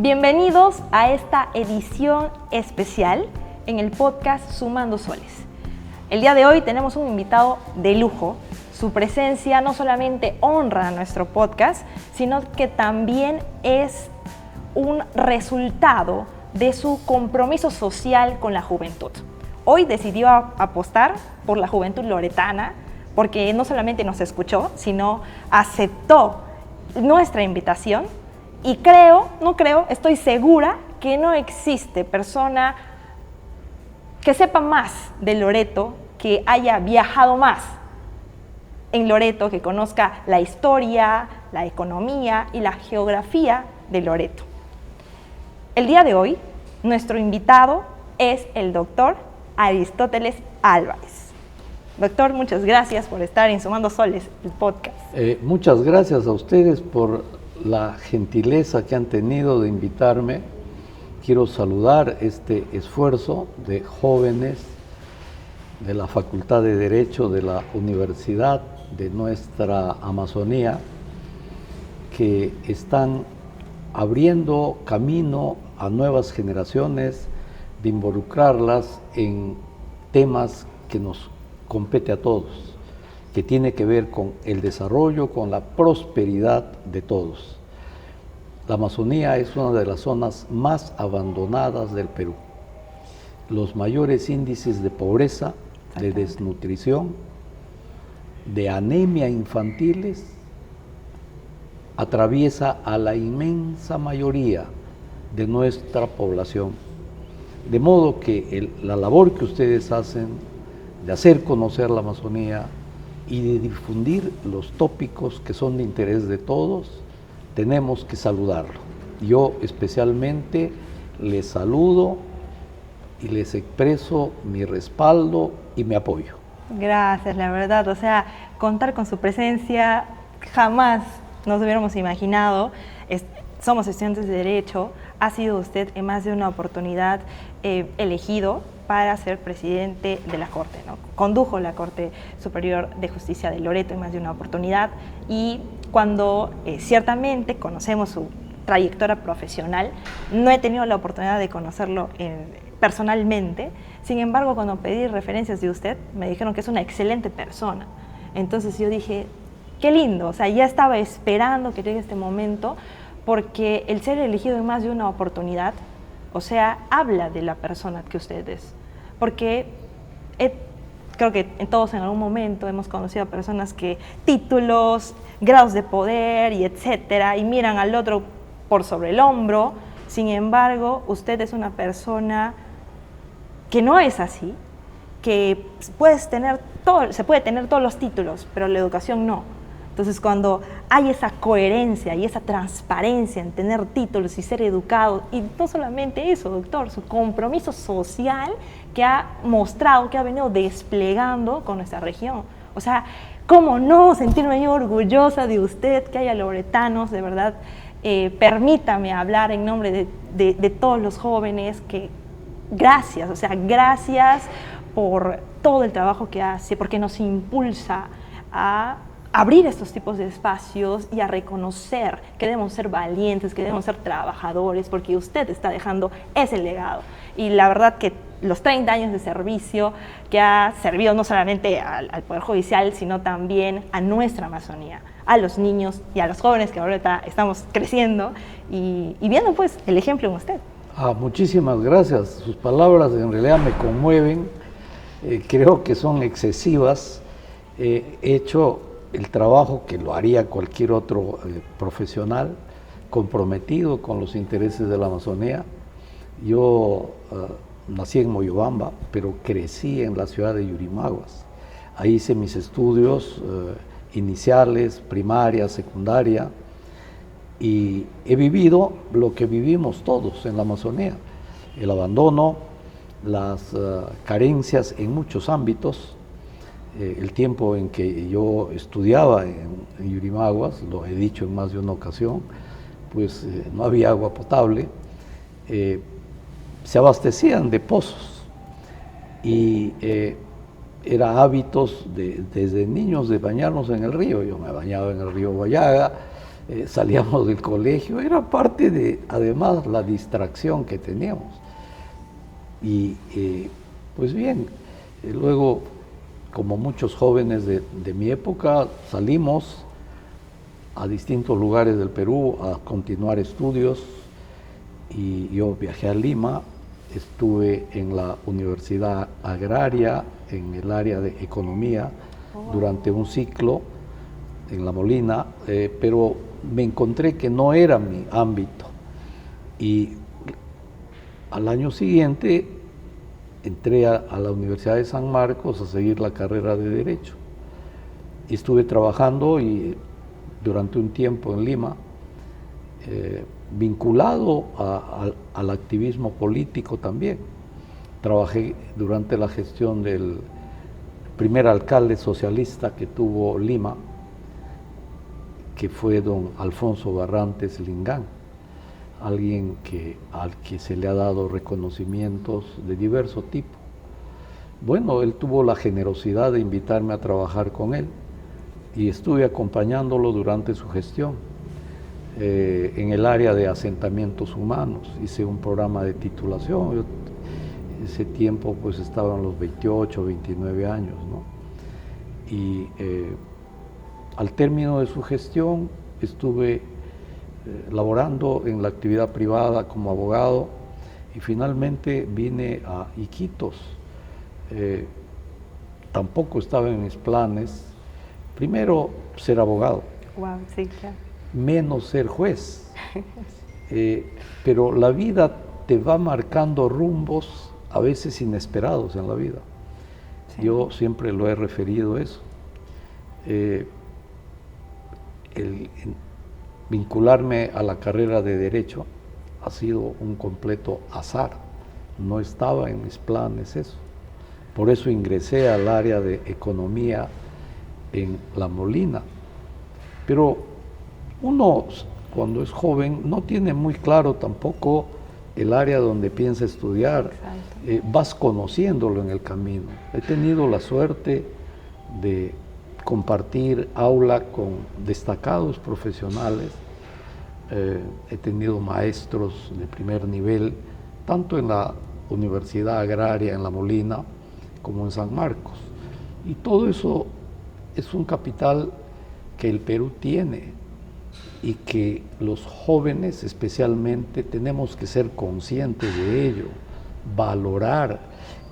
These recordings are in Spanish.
Bienvenidos a esta edición especial en el podcast Sumando Soles. El día de hoy tenemos un invitado de lujo. Su presencia no solamente honra a nuestro podcast, sino que también es un resultado de su compromiso social con la juventud. Hoy decidió apostar por la juventud loretana, porque no solamente nos escuchó, sino aceptó nuestra invitación. Y estoy segura que no existe persona que sepa más de Loreto, que haya viajado más en Loreto, que conozca la historia, la economía y la geografía de Loreto. El día de hoy, nuestro invitado es el doctor Aristóteles Álvarez. Doctor, muchas gracias por estar en Sumando Soles, el podcast. Muchas gracias a ustedes por la gentileza que han tenido de invitarme. Quiero saludar este esfuerzo de jóvenes de la Facultad de Derecho de la Universidad de nuestra Amazonía, que están abriendo camino a nuevas generaciones, de involucrarlas en temas que nos compete a todos, que tiene que ver con el desarrollo, con la prosperidad de todos. La Amazonía es una de las zonas más abandonadas del Perú. Los mayores índices de pobreza, de desnutrición, de anemia infantiles, atraviesa a la inmensa mayoría de nuestra población. De modo que la labor que ustedes hacen de hacer conocer la Amazonía y de difundir los tópicos que son de interés de todos, tenemos que saludarlo. Yo especialmente les saludo y les expreso mi respaldo y mi apoyo. Gracias, la verdad, contar con su presencia jamás nos hubiéramos imaginado. Somos estudiantes de Derecho, ha sido usted en más de una oportunidad elegido para ser presidente de la Corte, ¿no? Condujo la Corte Superior de Justicia de Loreto en más de una oportunidad, y cuando ciertamente conocemos su trayectoria profesional, no he tenido la oportunidad de conocerlo personalmente. Sin embargo, cuando pedí referencias de usted, me dijeron que es una excelente persona. Entonces yo dije, qué lindo, ya estaba esperando que llegue este momento, porque el ser elegido en más de una oportunidad, habla de la persona que usted es. Porque creo que todos en algún momento hemos conocido a personas que títulos, grados de poder y etcétera, y miran al otro por sobre el hombro. Sin embargo, usted es una persona que no es así, que se puede tener todos los títulos, pero la educación no. Entonces, cuando hay esa coherencia y esa transparencia en tener títulos y ser educado, y no solamente eso, doctor, su compromiso social que ha mostrado, que ha venido desplegando con nuestra región. ¿Cómo no sentirme yo orgullosa de usted, que haya loretanos, de verdad? Permítame hablar en nombre de todos los jóvenes, que gracias por todo el trabajo que hace, porque nos impulsa a abrir estos tipos de espacios y a reconocer que debemos ser valientes, que debemos ser trabajadores, porque usted está dejando ese legado. Y la verdad que los 30 años de servicio que ha servido no solamente al Poder Judicial, sino también a nuestra Amazonía, a los niños y a los jóvenes que ahorita estamos creciendo y viendo pues el ejemplo en usted. Muchísimas gracias. Sus palabras en realidad me conmueven. Creo que son excesivas. He hecho el trabajo que lo haría cualquier otro profesional comprometido con los intereses de la Amazonía. Yo nací en Moyobamba, pero crecí en la ciudad de Yurimaguas. Ahí hice mis estudios iniciales, primaria, secundaria, y he vivido lo que vivimos todos en la Amazonía: el abandono, las carencias en muchos ámbitos. El tiempo en que yo estudiaba en Yurimaguas, lo he dicho en más de una ocasión, pues no había agua potable, se abastecían de pozos, y era hábitos desde niños de bañarnos en el río. Yo me bañaba en el río Guayaga, salíamos del colegio, era parte de, además, la distracción que teníamos. Y pues bien, luego, como muchos jóvenes de mi época, salimos a distintos lugares del Perú a continuar estudios, y yo viajé a Lima, estuve en la Universidad Agraria, en el área de economía, durante un ciclo en La Molina, pero me encontré que no era mi ámbito, y al año siguiente entré a la Universidad de San Marcos a seguir la carrera de Derecho. Y estuve trabajando durante un tiempo en Lima, vinculado al activismo político también. Trabajé durante la gestión del primer alcalde socialista que tuvo Lima, que fue don Alfonso Barrantes Lingán, alguien al que se le ha dado reconocimientos de diverso tipo. Bueno, él tuvo la generosidad de invitarme a trabajar con él y estuve acompañándolo durante su gestión. En el área de asentamientos humanos, hice un programa de titulación. Yo, ese tiempo pues estaba en los 28, 29 años, ¿no? Y al término de su gestión estuve laborando en la actividad privada como abogado, y finalmente vine a Iquitos. Tampoco estaba en mis planes, primero, ser abogado. Wow, sí, claro. Menos ser juez, pero la vida te va marcando rumbos a veces inesperados en la vida. Sí. Yo siempre lo he referido eso. Vincularme a la carrera de Derecho ha sido un completo azar, no estaba en mis planes eso. Por eso ingresé al área de economía en La Molina, pero uno, cuando es joven, no tiene muy claro tampoco el área donde piensa estudiar. Vas conociéndolo en el camino. He tenido la suerte de compartir aula con destacados profesionales. He tenido maestros de primer nivel, tanto en la Universidad Agraria en La Molina como en San Marcos. Y todo eso es un capital que el Perú tiene, y que los jóvenes especialmente tenemos que ser conscientes de ello, valorar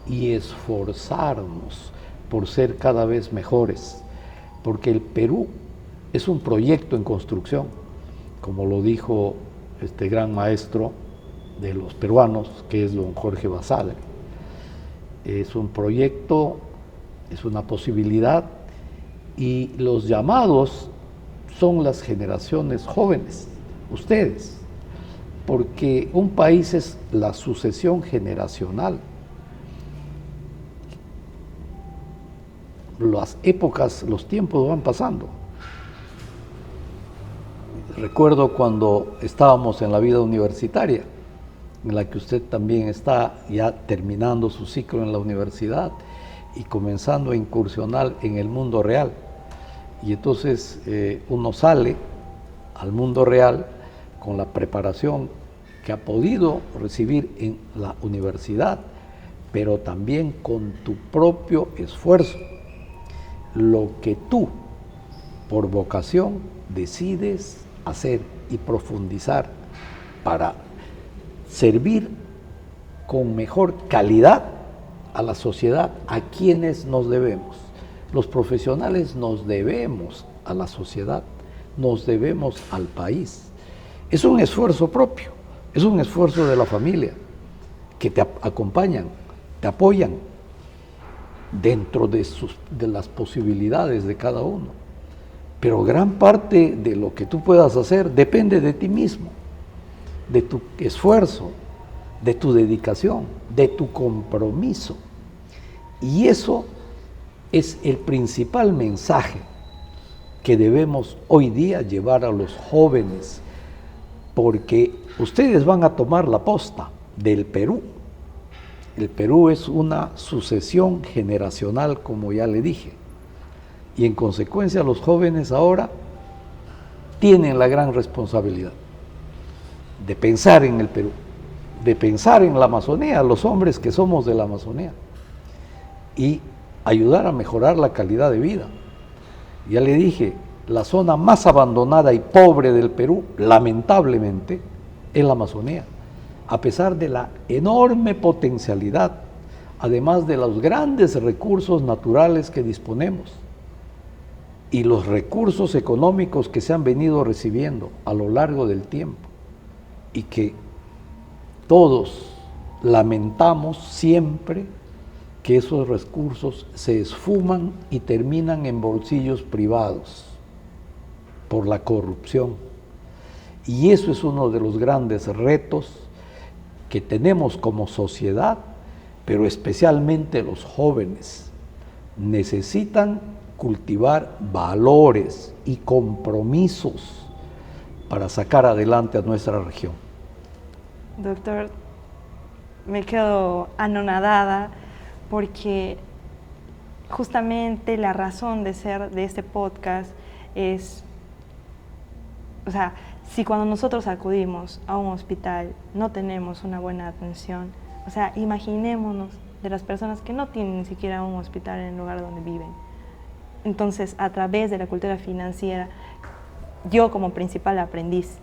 y esforzarnos por ser cada vez mejores, porque el Perú es un proyecto en construcción, como lo dijo este gran maestro de los peruanos, que es don Jorge Basadre. Es un proyecto, es una posibilidad, y los llamados son las generaciones jóvenes, ustedes, porque un país es la sucesión generacional. Las épocas, los tiempos van pasando. Recuerdo cuando estábamos en la vida universitaria, en la que usted también está ya terminando su ciclo en la universidad y comenzando a incursionar en el mundo real. Y entonces uno sale al mundo real con la preparación que ha podido recibir en la universidad, pero también con tu propio esfuerzo. Lo que tú, por vocación, decides hacer y profundizar para servir con mejor calidad a la sociedad, a quienes nos debemos. Los profesionales nos debemos a la sociedad, nos debemos al país. Es un esfuerzo propio, es un esfuerzo de la familia, que te acompañan, te apoyan dentro de las posibilidades de cada uno. Pero gran parte de lo que tú puedas hacer depende de ti mismo, de tu esfuerzo, de tu dedicación, de tu compromiso. Y eso es el principal mensaje que debemos hoy día llevar a los jóvenes, porque ustedes van a tomar la posta del Perú. El Perú es una sucesión generacional, como ya le dije, y en consecuencia los jóvenes ahora tienen la gran responsabilidad de pensar en el Perú, de pensar en la Amazonía, los hombres que somos de la Amazonía, y ayudar a mejorar la calidad de vida. Ya le dije, la zona más abandonada y pobre del Perú, lamentablemente, es la Amazonía, a pesar de la enorme potencialidad, además de los grandes recursos naturales que disponemos y los recursos económicos que se han venido recibiendo a lo largo del tiempo y que todos lamentamos siempre que esos recursos se esfuman y terminan en bolsillos privados por la corrupción. Y eso es uno de los grandes retos que tenemos como sociedad, pero especialmente los jóvenes. Necesitan cultivar valores y compromisos para sacar adelante a nuestra región. Doctor, me quedo anonadada porque justamente la razón de ser de este podcast es, o sea, si cuando nosotros acudimos a un hospital no tenemos una buena atención, o sea, imaginémonos de las personas que no tienen ni siquiera un hospital en el lugar donde viven. Entonces, a través de la cultura financiera, yo como principal aprendiz,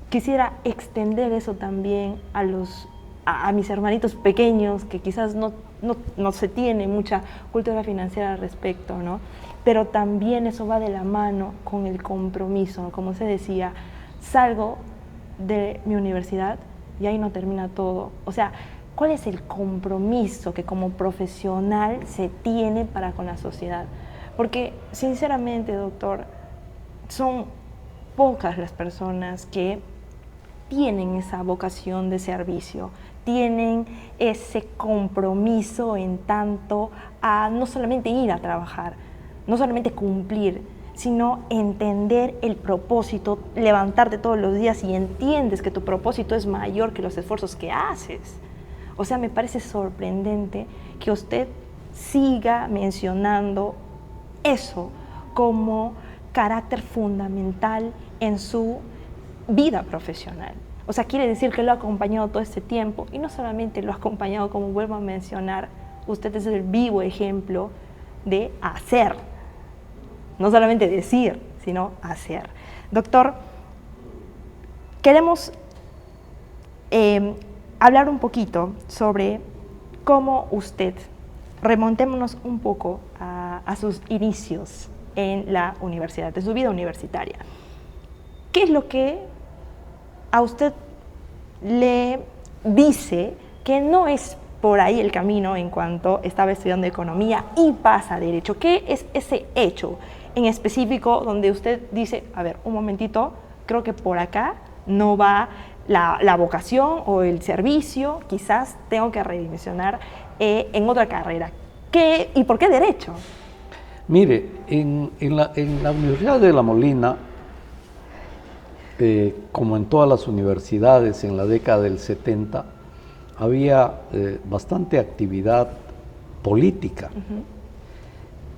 quisiera extender eso también a mis hermanitos pequeños, que quizás no se tiene mucha cultura financiera al respecto, ¿no? Pero también eso va de la mano con el compromiso. Como se decía, salgo de mi universidad y ahí no termina todo. O sea, ¿cuál es el compromiso que como profesional se tiene para con la sociedad? Porque, sinceramente, doctor, son pocas las personas que tienen esa vocación de servicio, tienen ese compromiso en tanto a no solamente ir a trabajar, no solamente cumplir, sino entender el propósito, levantarte todos los días y entiendes que tu propósito es mayor que los esfuerzos que haces. O sea, me parece sorprendente que usted siga mencionando eso como carácter fundamental en su vida profesional. O sea, quiere decir que lo ha acompañado todo este tiempo, y no solamente lo ha acompañado, como vuelvo a mencionar, usted es el vivo ejemplo de hacer, no solamente decir, sino hacer. Doctor, queremos hablar un poquito sobre cómo usted, remontémonos un poco a sus inicios en la universidad, de su vida universitaria. ¿Qué es lo que a usted le dice que no es por ahí el camino en cuanto estaba estudiando economía y pasa a derecho? ¿Qué es ese hecho en específico donde usted dice, a ver, un momentito, creo que por acá no va la vocación o el servicio, quizás tengo que redimensionar en otra carrera? ¿Qué y por qué derecho? Mire, en la Universidad de La Molina, como en todas las universidades en la década del 70, había bastante actividad política.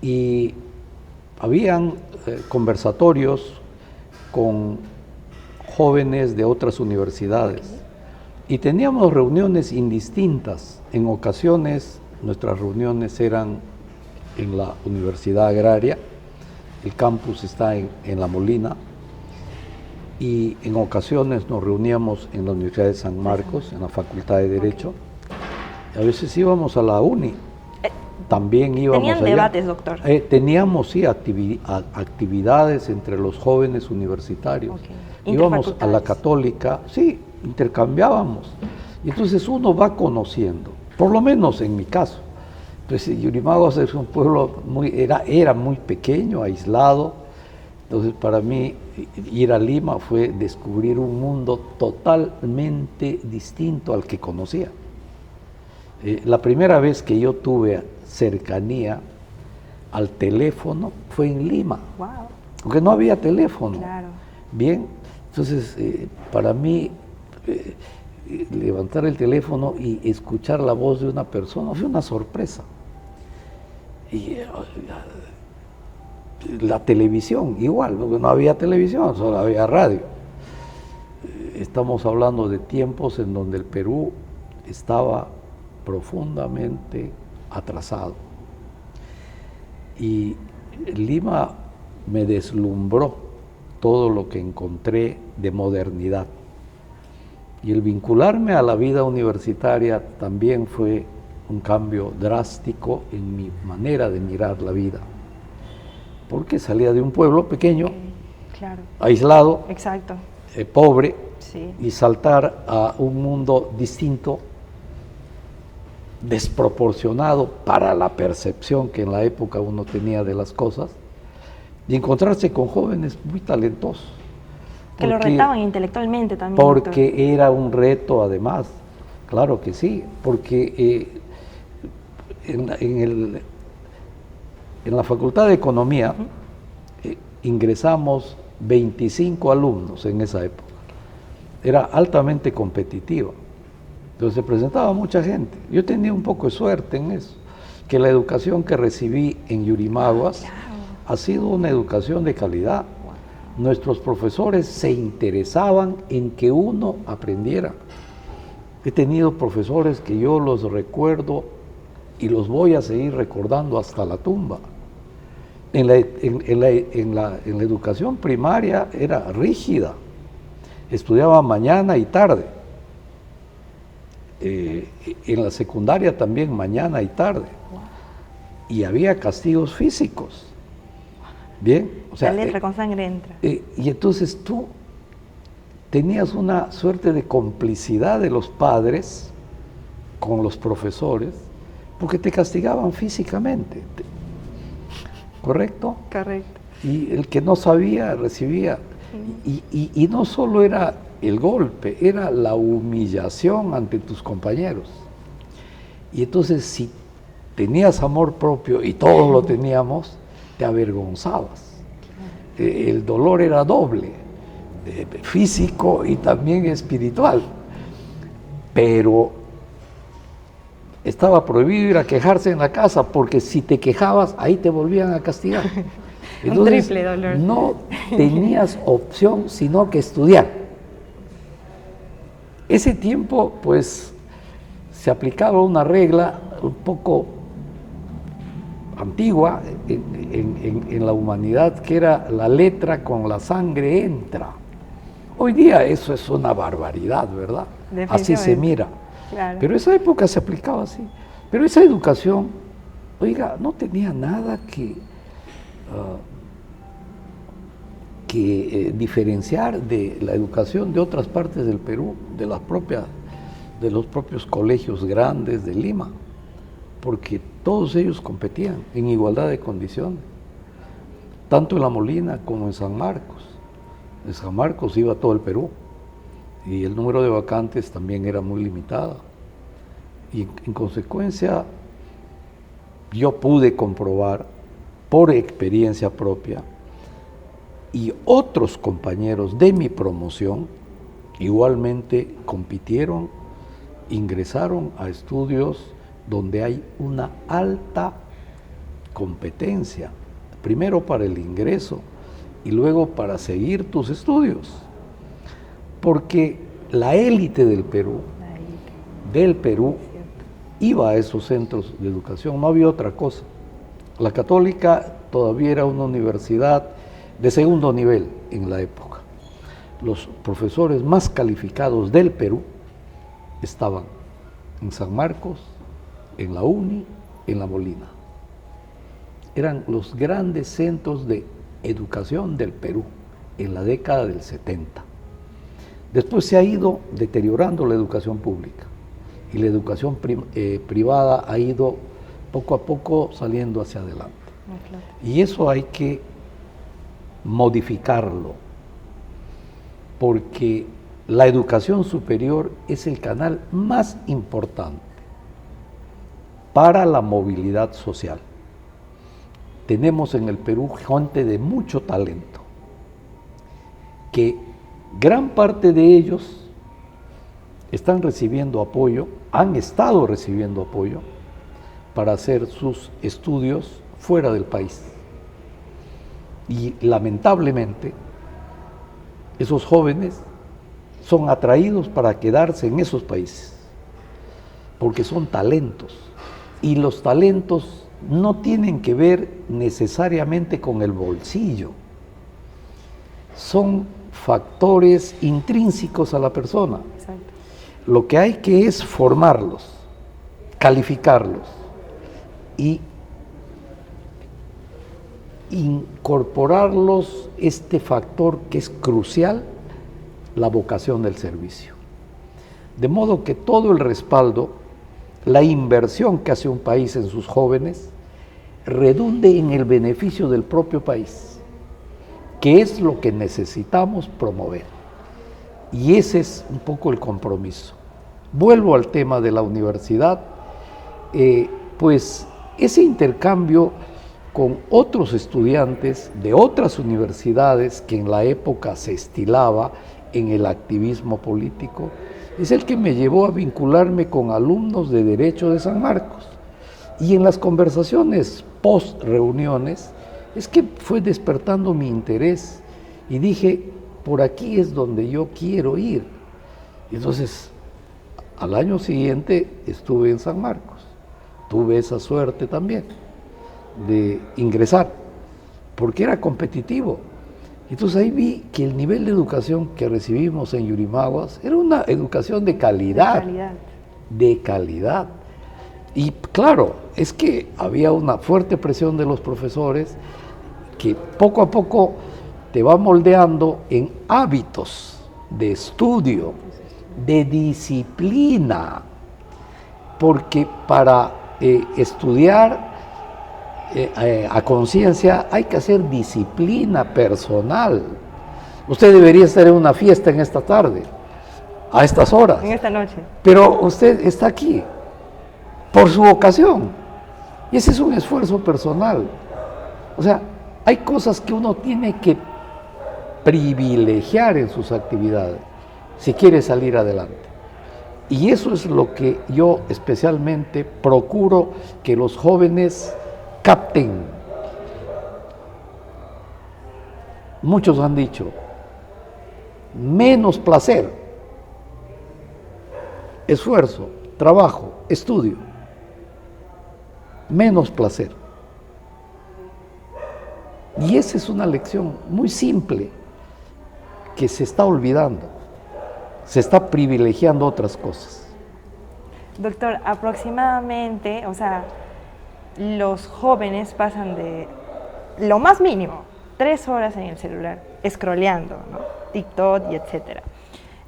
Y habían conversatorios con jóvenes de otras universidades. Y teníamos reuniones indistintas. En ocasiones nuestras reuniones eran en la Universidad Agraria, el campus está en La Molina, y en ocasiones nos reuníamos en la Universidad de San Marcos, en la Facultad de Derecho. A veces íbamos a la uni, también íbamos allá. ¿Tenían debates, doctor? Teníamos, sí, actividades entre los jóvenes universitarios. Íbamos a la Católica, sí, intercambiábamos. Y entonces uno va conociendo, por lo menos en mi caso. Entonces Yurimaguas es un pueblo era muy pequeño, aislado. Entonces para mí ir a Lima fue descubrir un mundo totalmente distinto al que conocía. La primera vez que yo tuve cercanía al teléfono fue en Lima, porque no había teléfono. Claro. Bien, entonces para mí levantar el teléfono y escuchar la voz de una persona fue una sorpresa. Y La televisión, igual, porque no había televisión, solo había radio. Estamos hablando de tiempos en donde el Perú estaba profundamente atrasado. Y Lima me deslumbró todo lo que encontré de modernidad. Y el vincularme a la vida universitaria también fue un cambio drástico en mi manera de mirar la vida. Porque salía de un pueblo pequeño, claro, aislado, exacto, pobre, sí, y saltar a un mundo distinto, desproporcionado para la percepción que en la época uno tenía de las cosas, y encontrarse con jóvenes muy talentosos. que lo retaban intelectualmente también. Porque doctor, era un reto además, claro que sí, porque en la Facultad de Economía ingresamos 25 alumnos en esa época. Era altamente competitiva. Entonces se presentaba mucha gente. Yo tenía un poco de suerte en eso, que la educación que recibí en Yurimaguas ha sido una educación de calidad. Nuestros profesores se interesaban en que uno aprendiera. He tenido profesores que yo los recuerdo y los voy a seguir recordando hasta la tumba. En la educación primaria era rígida, estudiaba mañana y tarde. En la secundaria también mañana y tarde. Y había castigos físicos. Bien, o sea, la letra con sangre entra. Y entonces tú tenías una suerte de complicidad de los padres con los profesores, porque te castigaban físicamente. ¿Correcto? Correcto. Y el que no sabía recibía. Y no solo era el golpe, era la humillación ante tus compañeros. Y entonces si tenías amor propio, y todos lo teníamos, te avergonzabas. El dolor era doble, físico y también espiritual. Pero estaba prohibido ir a quejarse en la casa, porque si te quejabas, ahí te volvían a castigar. Entonces, un triple dolor. No tenías opción sino que estudiar. Ese tiempo, pues, se aplicaba una regla un poco antigua en la humanidad, que era la letra con la sangre entra. Hoy día eso es una barbaridad, ¿verdad? Así se mira. Claro. Pero esa época se aplicaba así. Pero esa educación, oiga, no tenía nada que diferenciar de la educación de otras partes del Perú, de los propios colegios grandes de Lima, porque todos ellos competían en igualdad de condiciones, tanto en La Molina como en San Marcos. En San Marcos iba todo el Perú, y el número de vacantes también era muy limitado. Y en consecuencia, yo pude comprobar por experiencia propia, y otros compañeros de mi promoción igualmente compitieron, ingresaron a estudios donde hay una alta competencia, primero para el ingreso y luego para seguir tus estudios. Porque la élite del Perú, iba a esos centros de educación, no había otra cosa. La Católica todavía era una universidad de segundo nivel en la época. Los profesores más calificados del Perú estaban en San Marcos, en la UNI, en La Molina. Eran los grandes centros de educación del Perú en la década del 70. Después se ha ido deteriorando la educación pública y la educación privada ha ido poco a poco saliendo hacia adelante. Claro. Y eso hay que modificarlo, porque la educación superior es el canal más importante para la movilidad social. Tenemos en el Perú gente de mucho talento, que gran parte de ellos están recibiendo apoyo, han estado recibiendo apoyo para hacer sus estudios fuera del país. Y lamentablemente, esos jóvenes son atraídos para quedarse en esos países, porque son talentos. Y los talentos no tienen que ver necesariamente con el bolsillo. Son factores intrínsecos a la persona. Exacto. Lo que hay que es formarlos, calificarlos y incorporarlos este factor que es crucial, la vocación del servicio. De modo que todo el respaldo, la inversión que hace un país en sus jóvenes, redunde en el beneficio del propio país, que es lo que necesitamos promover. Y ese es un poco el compromiso. Vuelvo al tema de la universidad, pues ese intercambio con otros estudiantes de otras universidades que en la época se estilaba en el activismo político, es el que me llevó a vincularme con alumnos de Derecho de San Marcos. Y en las conversaciones post-reuniones es que fue despertando mi interés y dije, por aquí es donde yo quiero ir. Y entonces, al año siguiente estuve en San Marcos. Tuve esa suerte también de ingresar, porque era competitivo. Entonces ahí vi que el nivel de educación que recibimos en Yurimaguas era una educación de calidad. De calidad. Y claro, es que había una fuerte presión de los profesores que poco a poco te va moldeando en hábitos de estudio, de disciplina, porque para estudiar a conciencia hay que hacer disciplina personal. Usted debería estar en una fiesta en esta tarde, a estas horas. En esta noche. Pero usted está aquí por su vocación. Y ese es un esfuerzo personal. O sea, hay cosas que uno tiene que privilegiar en sus actividades si quiere salir adelante. Y eso es lo que yo especialmente procuro que los jóvenes capten. Muchos han dicho, menos placer, esfuerzo, trabajo, estudio, menos placer. Y esa es una lección muy simple que se está olvidando, se está privilegiando otras cosas. Doctor, aproximadamente, o sea, los jóvenes pasan de lo más mínimo, 3 horas en el celular, scrolleando, ¿no? TikTok y etcétera.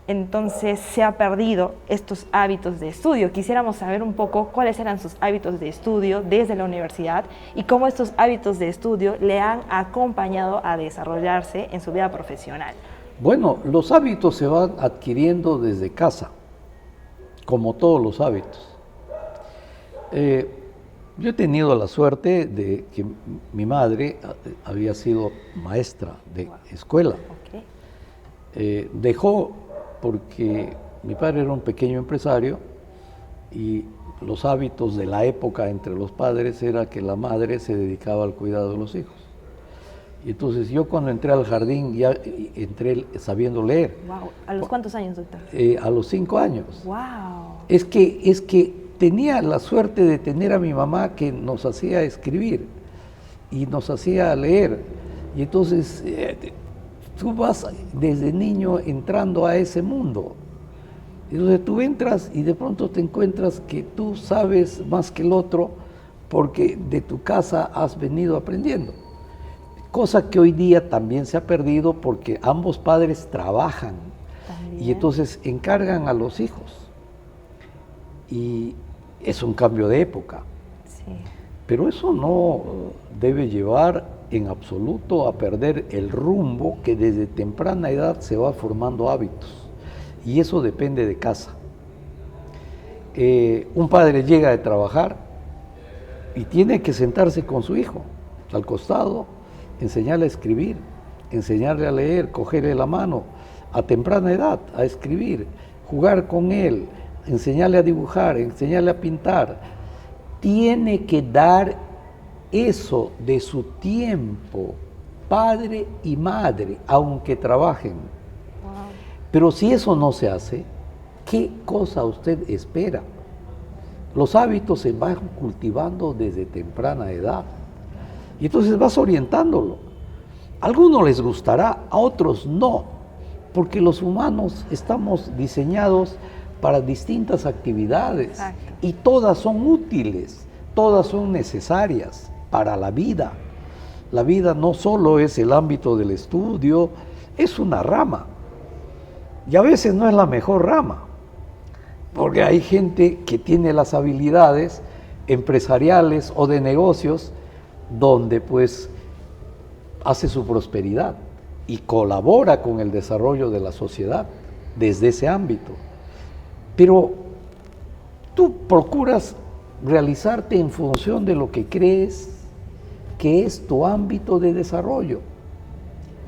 Entonces se ha perdido estos hábitos de estudio. Quisiéramos saber un poco cuáles eran sus hábitos de estudio desde la universidad y cómo estos hábitos de estudio le han acompañado a desarrollarse en su vida profesional. Bueno, los hábitos se van adquiriendo desde casa, como todos los hábitos. Yo he tenido la suerte de que mi madre había sido maestra de escuela. Okay. Dejó porque mi padre era un pequeño empresario y los hábitos de la época entre los padres era que la madre se dedicaba al cuidado de los hijos. Y entonces yo cuando entré al jardín ya entré sabiendo leer. Wow. ¿A los cuántos años, doctor? A los 5 años. Wow. Es que tenía la suerte de tener a mi mamá que nos hacía escribir y nos hacía leer. Y entonces tú vas desde niño entrando a ese mundo. Entonces tú entras y de pronto te encuentras que tú sabes más que el otro porque de tu casa has venido aprendiendo. Cosa que hoy día también se ha perdido porque ambos padres trabajan y entonces encargan a los hijos. Y es un cambio de época. Sí. Pero eso no debe llevar en absoluto a perder el rumbo que desde temprana edad se va formando hábitos. Y eso depende de casa. Un padre llega de trabajar y tiene que sentarse con su hijo al costado, enseñarle a escribir, enseñarle a leer, cogerle la mano a temprana edad a escribir, jugar con él, enseñarle a dibujar, enseñarle a pintar. Tiene que dar eso de su tiempo padre y madre, aunque trabajen. Wow. Pero si eso no se hace, ¿qué cosa usted espera? Los hábitos se van cultivando desde temprana edad. Y entonces vas orientándolo. A algunos les gustará, a otros no, porque los humanos estamos diseñados para distintas actividades. Exacto. Y todas son útiles, todas son necesarias para la vida. La vida no solo es el ámbito del estudio, es una rama. Y a veces no es la mejor rama, porque hay gente que tiene las habilidades empresariales o de negocios donde pues hace su prosperidad y colabora con el desarrollo de la sociedad desde ese ámbito. Pero tú procuras realizarte en función de lo que crees que es tu ámbito de desarrollo.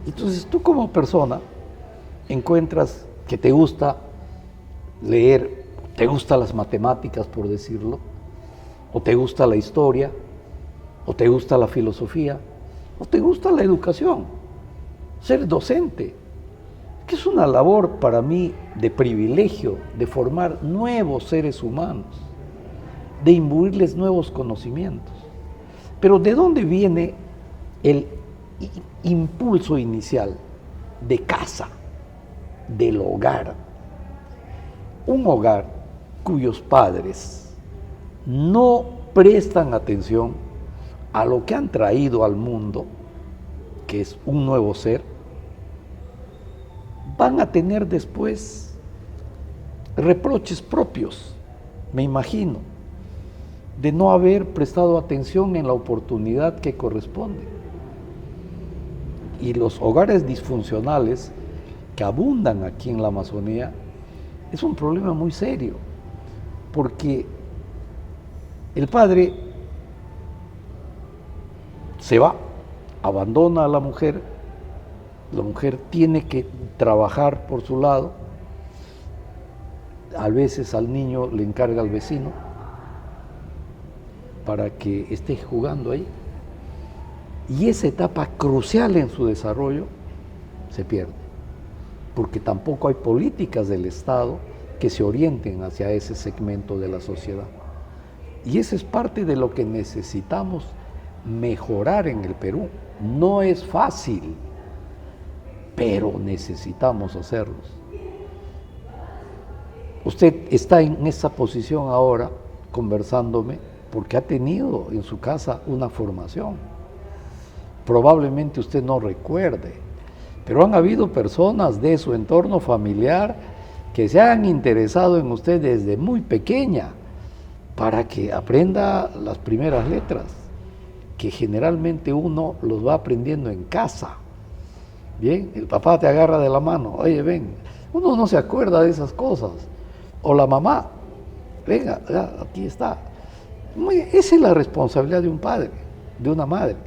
Entonces tú como persona encuentras que te gusta leer, te gustan las matemáticas, por decirlo, o te gusta la historia, o te gusta la filosofía, o te gusta la educación, ser docente, que es una labor para mí de privilegio, de formar nuevos seres humanos, de imbuirles nuevos conocimientos. Pero ¿de dónde viene el impulso inicial? De casa, del hogar. Un hogar cuyos padres no prestan atención a lo que han traído al mundo, que es un nuevo ser, van a tener después reproches propios, me imagino, de no haber prestado atención en la oportunidad que corresponde. Y los hogares disfuncionales que abundan aquí en la Amazonía es un problema muy serio, porque el padre se va, abandona a la mujer tiene que trabajar por su lado, a veces al niño le encarga al vecino para que esté jugando ahí, y esa etapa crucial en su desarrollo se pierde, porque tampoco hay políticas del Estado que se orienten hacia ese segmento de la sociedad. Y eso es parte de lo que necesitamos mejorar en el Perú. No es fácil, pero necesitamos hacerlos. Usted está en esa posición ahora, conversándome, porque ha tenido en su casa una formación. Probablemente usted no recuerde, pero han habido personas de su entorno familiar que se han interesado en usted desde muy pequeña para que aprenda las primeras letras, que generalmente uno los va aprendiendo en casa. Bien, el papá te agarra de la mano, oye, ven, uno no se acuerda de esas cosas. O la mamá, venga, ya, aquí está. Esa es la responsabilidad de un padre, de una madre.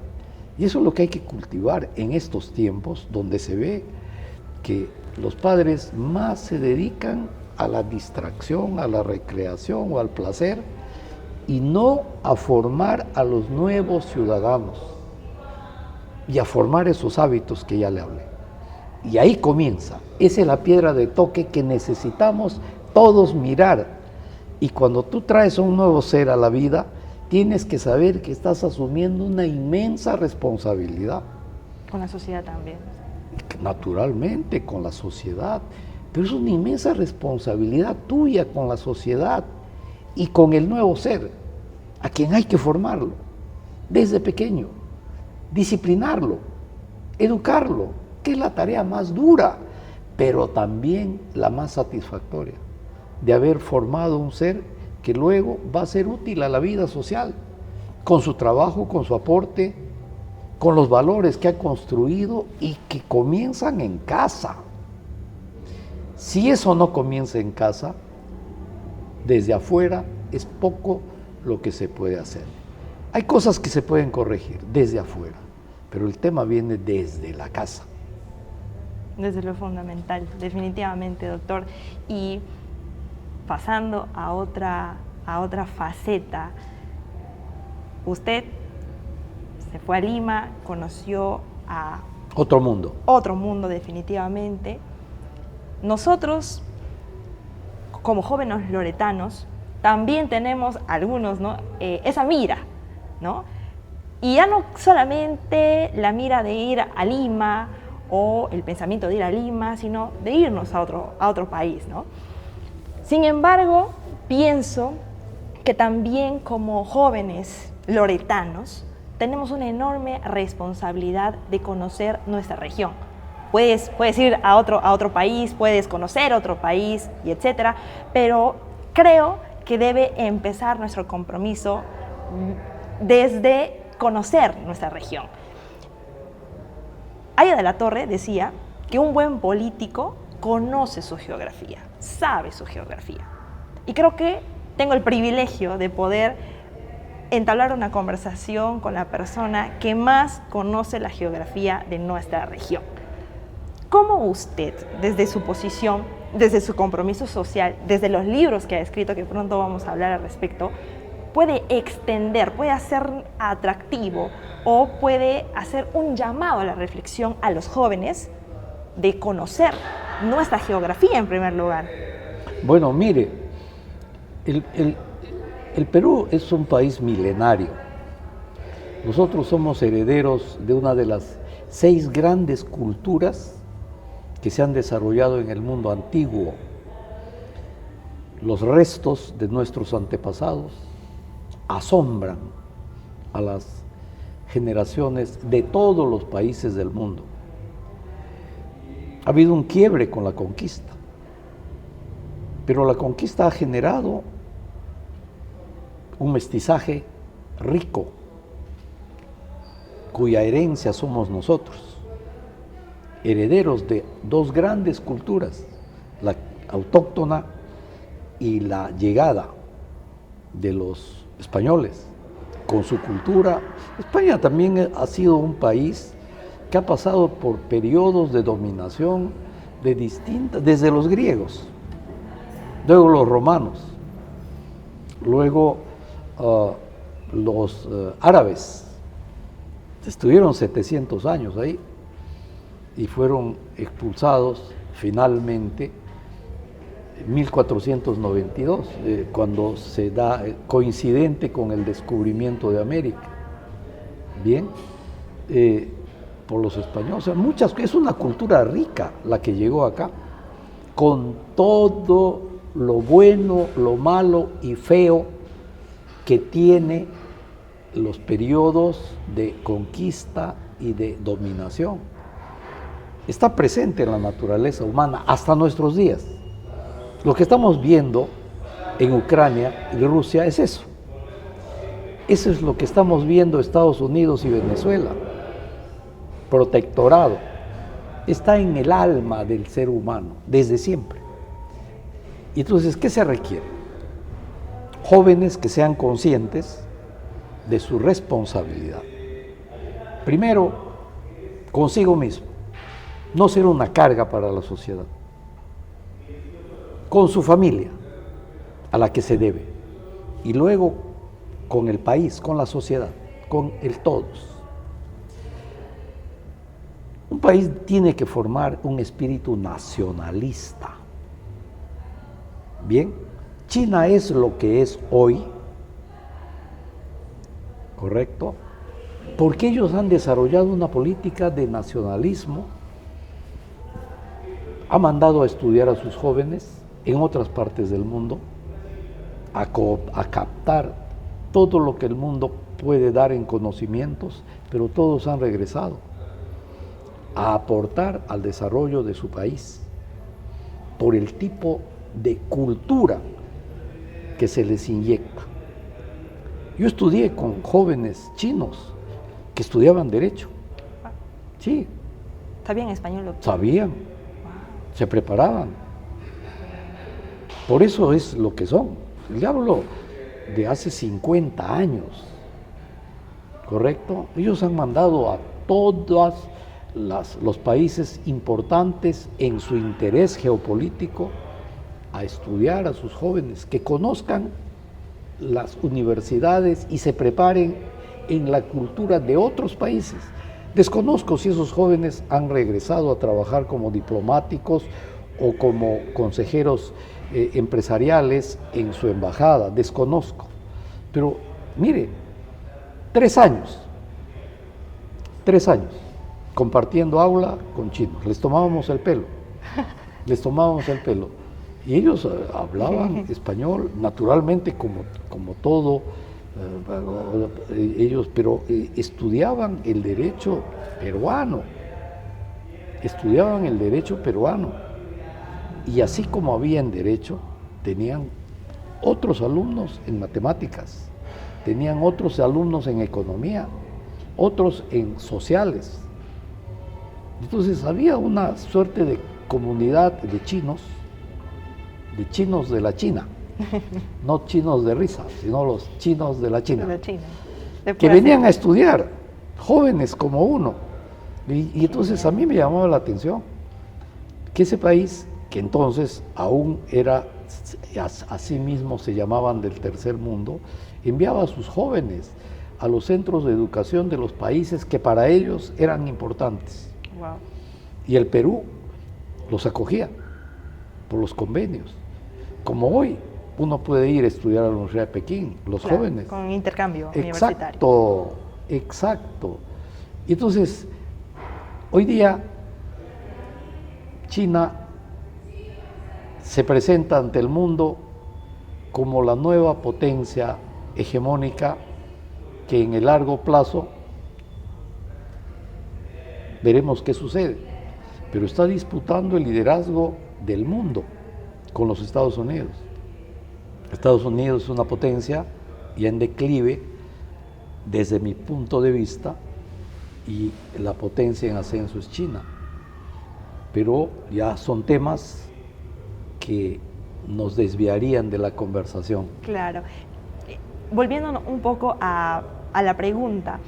Y eso es lo que hay que cultivar en estos tiempos, donde se ve que los padres más se dedican a la distracción, a la recreación o al placer, y no a formar a los nuevos ciudadanos y a formar esos hábitos que ya le hablé. Y ahí comienza. Esa es la piedra de toque que necesitamos todos mirar. Y cuando tú traes a un nuevo ser a la vida, tienes que saber que estás asumiendo una inmensa responsabilidad. Con la sociedad también. Naturalmente, con la sociedad. Pero es una inmensa responsabilidad tuya con la sociedad y con el nuevo ser, a quien hay que formarlo desde pequeño, disciplinarlo, educarlo, que es la tarea más dura, pero también la más satisfactoria, de haber formado un ser que luego va a ser útil a la vida social, con su trabajo, con su aporte, con los valores que ha construido y que comienzan en casa. Si eso no comienza en casa, desde afuera es poco lo que se puede hacer. Hay cosas que se pueden corregir desde afuera, pero el tema viene desde la casa. Desde lo fundamental, definitivamente, doctor. Y pasando a otra faceta, usted se fue a Lima, conoció a Otro mundo. otro mundo definitivamente. Nosotros, como jóvenes loretanos, también tenemos algunos, ¿no? Esa mira, ¿no? Y ya no solamente la mira de ir a Lima o el pensamiento de ir a Lima, sino de irnos a otro país, ¿no? Sin embargo, pienso que también como jóvenes loretanos tenemos una enorme responsabilidad de conocer nuestra región. Puedes ir a otro país, puedes conocer otro país, y etcétera, pero creo que debe empezar nuestro compromiso desde conocer nuestra región. Aya de la Torre decía que un buen político conoce su geografía, sabe su geografía. Y creo que tengo el privilegio de poder entablar una conversación con la persona que más conoce la geografía de nuestra región. ¿Cómo usted, desde su posición, desde su compromiso social, desde los libros que ha escrito, que pronto vamos a hablar al respecto, puede extender, puede hacer atractivo o puede hacer un llamado a la reflexión a los jóvenes de conocer nuestra geografía en primer lugar? Bueno, mire, el Perú es un país milenario. Nosotros somos herederos de una de las 6 grandes culturas que se han desarrollado en el mundo antiguo. Los restos de nuestros antepasados asombran a las generaciones de todos los países del mundo. Ha habido un quiebre con la conquista, pero la conquista ha generado un mestizaje rico, cuya herencia somos nosotros, herederos de 2 grandes culturas, la autóctona y la llegada de los españoles con su cultura. España también ha sido un país que ha pasado por periodos de dominación desde los griegos, luego los romanos, luego los árabes. Estuvieron 700 años ahí y fueron expulsados finalmente en 1492, cuando se da coincidente con el descubrimiento de América. Bien, por los españoles. O sea, es una cultura rica la que llegó acá, con todo lo bueno, lo malo y feo que tiene los periodos de conquista y de dominación. Está presente en la naturaleza humana hasta nuestros días. Lo que estamos viendo en Ucrania y Rusia es eso. Eso es lo que estamos viendo en Estados Unidos y Venezuela. Protectorado. Está en el alma del ser humano, desde siempre. Y entonces, ¿qué se requiere? Jóvenes que sean conscientes de su responsabilidad. Primero, consigo mismo. No ser una carga para la sociedad. Con su familia, a la que se debe. Y luego, con el país, con la sociedad, con el todos. Un país tiene que formar un espíritu nacionalista. Bien, China es lo que es hoy, ¿correcto? Porque ellos han desarrollado una política de nacionalismo, ha mandado a estudiar a sus jóvenes en otras partes del mundo, a captar todo lo que el mundo puede dar en conocimientos, pero todos han regresado a aportar al desarrollo de su país por el tipo de cultura que se les inyecta. Yo estudié con jóvenes chinos que estudiaban Derecho. Sí. ¿Sabían español, doctor? Sabían, se preparaban. Por eso es lo que son. Le hablo de hace 50 años, ¿correcto? Ellos han mandado a todos los países importantes en su interés geopolítico a estudiar a sus jóvenes, que conozcan las universidades y se preparen en la cultura de otros países, Desconozco si esos jóvenes han regresado a trabajar como diplomáticos o como consejeros empresariales en su embajada, desconozco. Pero mire, 3 años, compartiendo aula con chinos, les tomábamos el pelo, y ellos hablaban español naturalmente como todo, ellos, pero estudiaban el derecho peruano, y así como había en derecho, tenían otros alumnos en matemáticas, tenían otros alumnos en economía, otros en sociales. Entonces había una suerte de comunidad de chinos de la China, no chinos de risa, sino los chinos de la China, que venían a estudiar, jóvenes como uno. Y entonces a mí me llamaba la atención que ese país, que entonces aún era, así mismo se llamaban del tercer mundo, enviaba a sus jóvenes a los centros de educación de los países que para ellos eran importantes. Wow. Y el Perú los acogía por los convenios. Como hoy uno puede ir a estudiar a la Universidad de Pekín, los jóvenes. Con intercambio universitario. Exacto. Y entonces, hoy día, China se presenta ante el mundo como la nueva potencia hegemónica que en el largo plazo veremos qué sucede, pero está disputando el liderazgo del mundo con los Estados Unidos. Estados Unidos es una potencia y en declive desde mi punto de vista, y la potencia en ascenso es China, pero ya son temas que nos desviarían de la conversación. Claro. Volviendo un poco a la pregunta,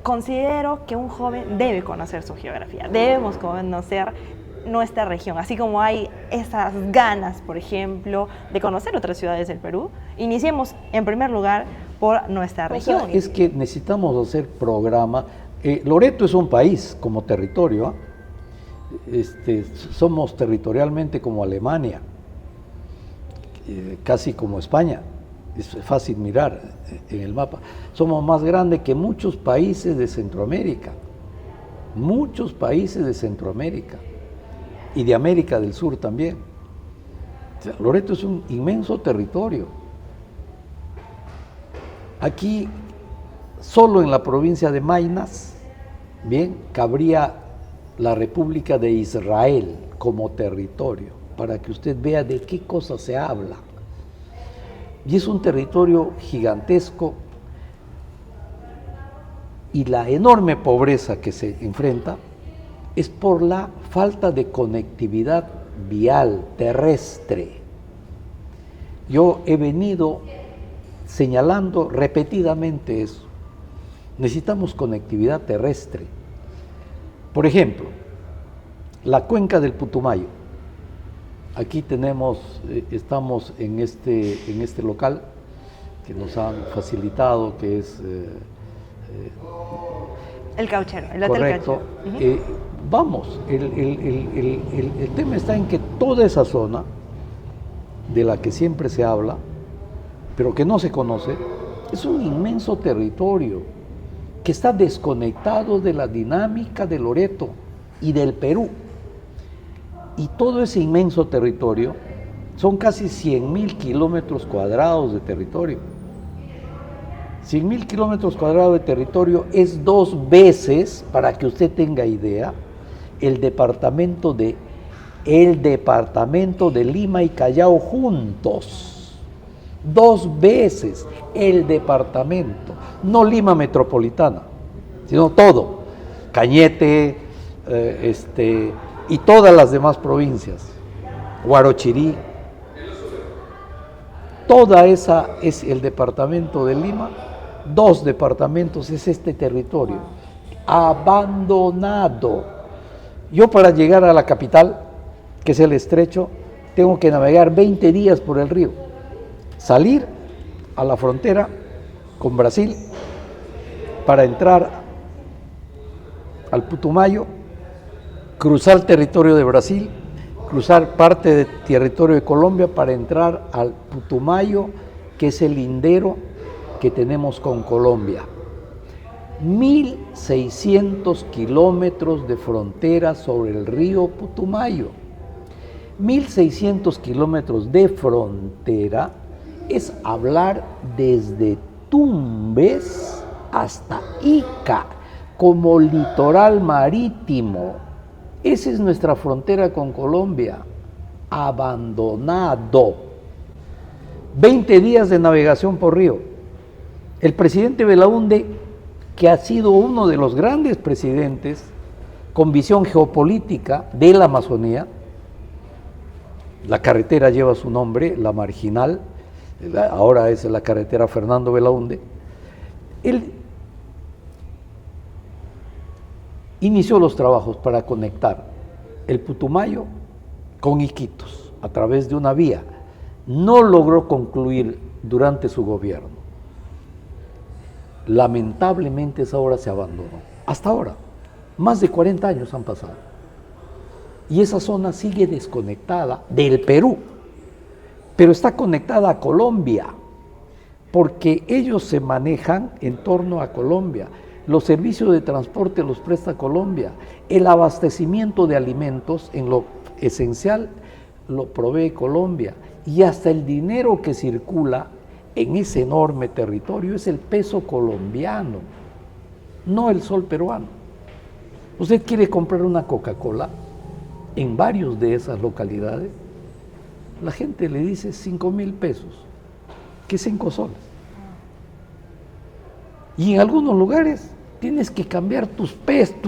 considero que un joven debe conocer su geografía, debemos conocer nuestra región, así como hay esas ganas, por ejemplo, de conocer otras ciudades del Perú. Iniciemos en primer lugar por nuestra región. O sea, es que necesitamos hacer programa. Loreto es un país como territorio, somos territorialmente como Alemania, casi como España. Es fácil mirar en el mapa. Somos más grandes que muchos países de Centroamérica, y de América del Sur también. O sea, Loreto es un inmenso territorio. Aquí, solo en la provincia de Maynas, bien, cabría la República de Israel como territorio, para que usted vea de qué cosa se habla. Y es un territorio gigantesco, y la enorme pobreza que se enfrenta es por la falta de conectividad vial, terrestre. Yo he venido señalando repetidamente eso. Necesitamos conectividad terrestre. Por ejemplo, la cuenca del Putumayo. Aquí estamos en este local que nos han facilitado, que es el Cauchero, el Hotel correcto. Cauchero. Vamos, el tema está en que toda esa zona de la que siempre se habla, pero que no se conoce, es un inmenso territorio que está desconectado de la dinámica de Loreto y del Perú. Y todo ese inmenso territorio son casi 100.000 kilómetros cuadrados de territorio. 100.000 kilómetros cuadrados de territorio es 2 veces, para que usted tenga idea, el departamento de Lima y Callao juntos. 2 veces el departamento, no Lima metropolitana, sino todo, Cañete, y todas las demás provincias, Huarochirí, toda esa es el departamento de Lima. 2 departamentos es este territorio, abandonado. Yo, para llegar a la capital, que es el Estrecho, tengo que navegar 20 días por el río, salir a la frontera con Brasil para entrar al Putumayo, cruzar territorio de Brasil, cruzar parte del territorio de Colombia para entrar al Putumayo, que es el lindero que tenemos con Colombia. 1.600 kilómetros de frontera sobre el río Putumayo. 1.600 kilómetros de frontera es hablar desde Tumbes hasta Ica, como litoral marítimo. Esa es nuestra frontera con Colombia, abandonado. 20 días de navegación por río. El presidente Belaúnde, que ha sido uno de los grandes presidentes con visión geopolítica de la Amazonía, la carretera lleva su nombre, la Marginal, ahora es la carretera Fernando Belaúnde, él inició los trabajos para conectar el Putumayo con Iquitos a través de una vía. No logró concluir durante su gobierno. Lamentablemente esa obra se abandonó. Hasta ahora, más de 40 años han pasado. Y esa zona sigue desconectada del Perú, pero está conectada a Colombia, porque ellos se manejan en torno a Colombia. Los servicios de transporte los presta Colombia. El abastecimiento de alimentos, en lo esencial, lo provee Colombia. Y hasta el dinero que circula en ese enorme territorio es el peso colombiano, no el sol peruano. Usted quiere comprar una Coca-Cola en varios de esas localidades, la gente le dice 5,000 pesos, que es 5 soles. Y en algunos lugares tienes que cambiar tus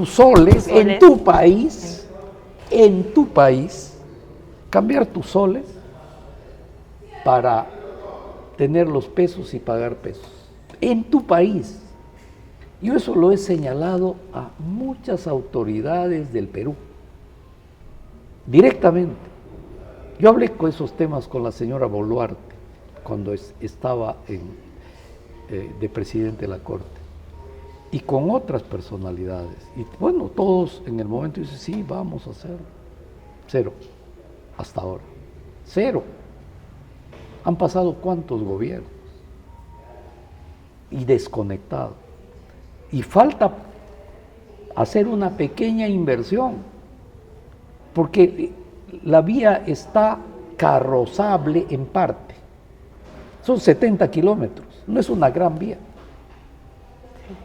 soles en tu país, cambiar tus soles para tener los pesos y pagar pesos, en tu país. Yo eso lo he señalado a muchas autoridades del Perú, directamente. Yo hablé con esos temas con la señora Boluarte, cuando estaba de presidente de la Corte, y con otras personalidades. Y bueno, todos en el momento dicen, sí, vamos a hacerlo. Cero, hasta ahora. Cero. Han pasado cuántos gobiernos y desconectado. Y falta hacer una pequeña inversión, porque la vía está carrozable en parte. Son 70 kilómetros, no es una gran vía.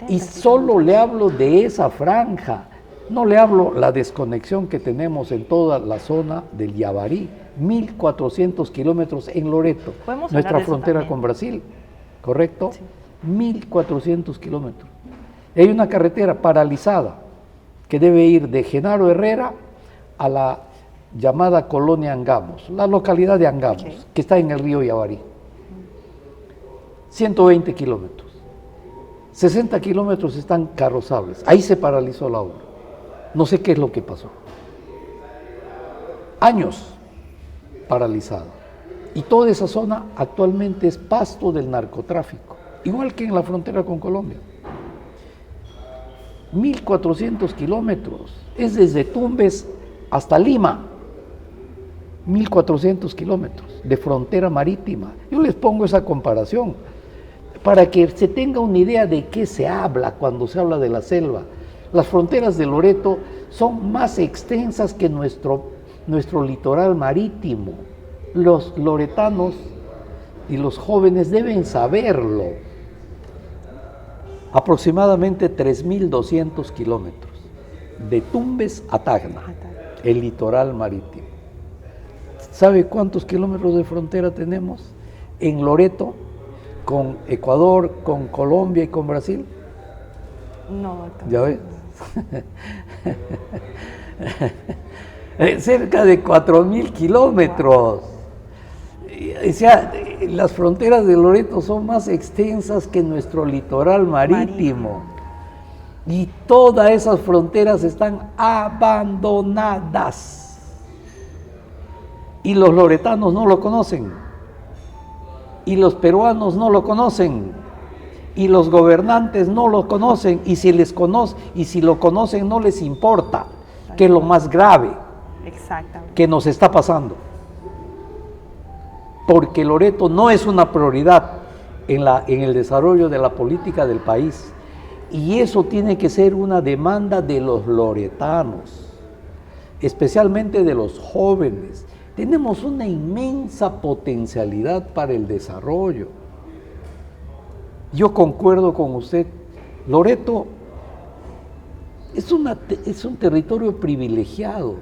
Y solo le hablo de esa franja, no le hablo la desconexión que tenemos en toda la zona del Yavarí, 1.400 kilómetros en Loreto, nuestra frontera con Brasil, ¿correcto? Sí. 1.400 kilómetros. Hay una carretera paralizada que debe ir de Genaro Herrera a la llamada colonia Angamos, la localidad de Angamos, okay, que está en el río Yavarí. 120 kilómetros. 60 kilómetros están carrozables. Ahí se paralizó la obra. No sé qué es lo que pasó. Años paralizada. Y toda esa zona actualmente es pasto del narcotráfico, igual que en la frontera con Colombia. 1.400 kilómetros. Es desde Tumbes hasta Lima. 1.400 kilómetros de frontera marítima. Yo les pongo esa comparación para que se tenga una idea de qué se habla cuando se habla de la selva. Las fronteras de Loreto son más extensas que nuestro litoral marítimo. Los loretanos y los jóvenes deben saberlo. Aproximadamente 3.200 kilómetros de Tumbes a Tacna, el litoral marítimo. ¿Sabe cuántos kilómetros de frontera tenemos en Loreto con Ecuador, con Colombia y con Brasil? No. ¿Ya ves? Cerca de 4.000 kilómetros. O sea, las fronteras de Loreto son más extensas que nuestro litoral marítimo. Y todas esas fronteras están abandonadas. Y los loretanos no lo conocen. Y los peruanos no lo conocen. y los gobernantes no lo conocen, y si lo conocen no les importa, que es lo más grave que nos está pasando. Porque Loreto no es una prioridad en el desarrollo de la política del país, y eso tiene que ser una demanda de los loretanos, especialmente de los jóvenes. Tenemos una inmensa potencialidad para el desarrollo. Yo concuerdo con usted, Loreto es un territorio privilegiado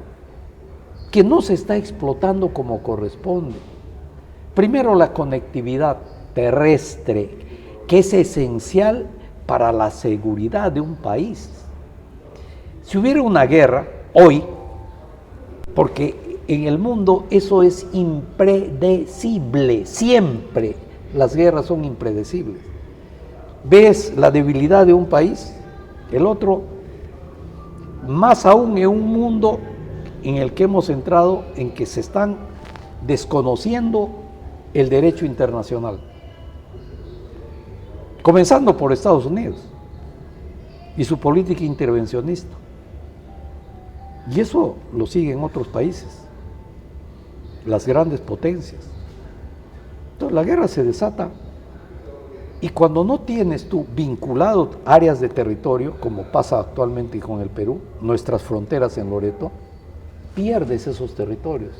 que no se está explotando como corresponde. Primero, la conectividad terrestre, que es esencial para la seguridad de un país. Si hubiera una guerra hoy, porque en el mundo eso es impredecible, siempre las guerras son impredecibles. Ves la debilidad de un país, el otro, más aún en un mundo en el que hemos entrado, en que se están desconociendo el derecho internacional, comenzando por Estados Unidos y su política intervencionista. Y eso lo siguen otros países, las grandes potencias. Entonces la guerra se desata, y cuando no tienes tú vinculado áreas de territorio, como pasa actualmente con el Perú, nuestras fronteras en Loreto, pierdes esos territorios,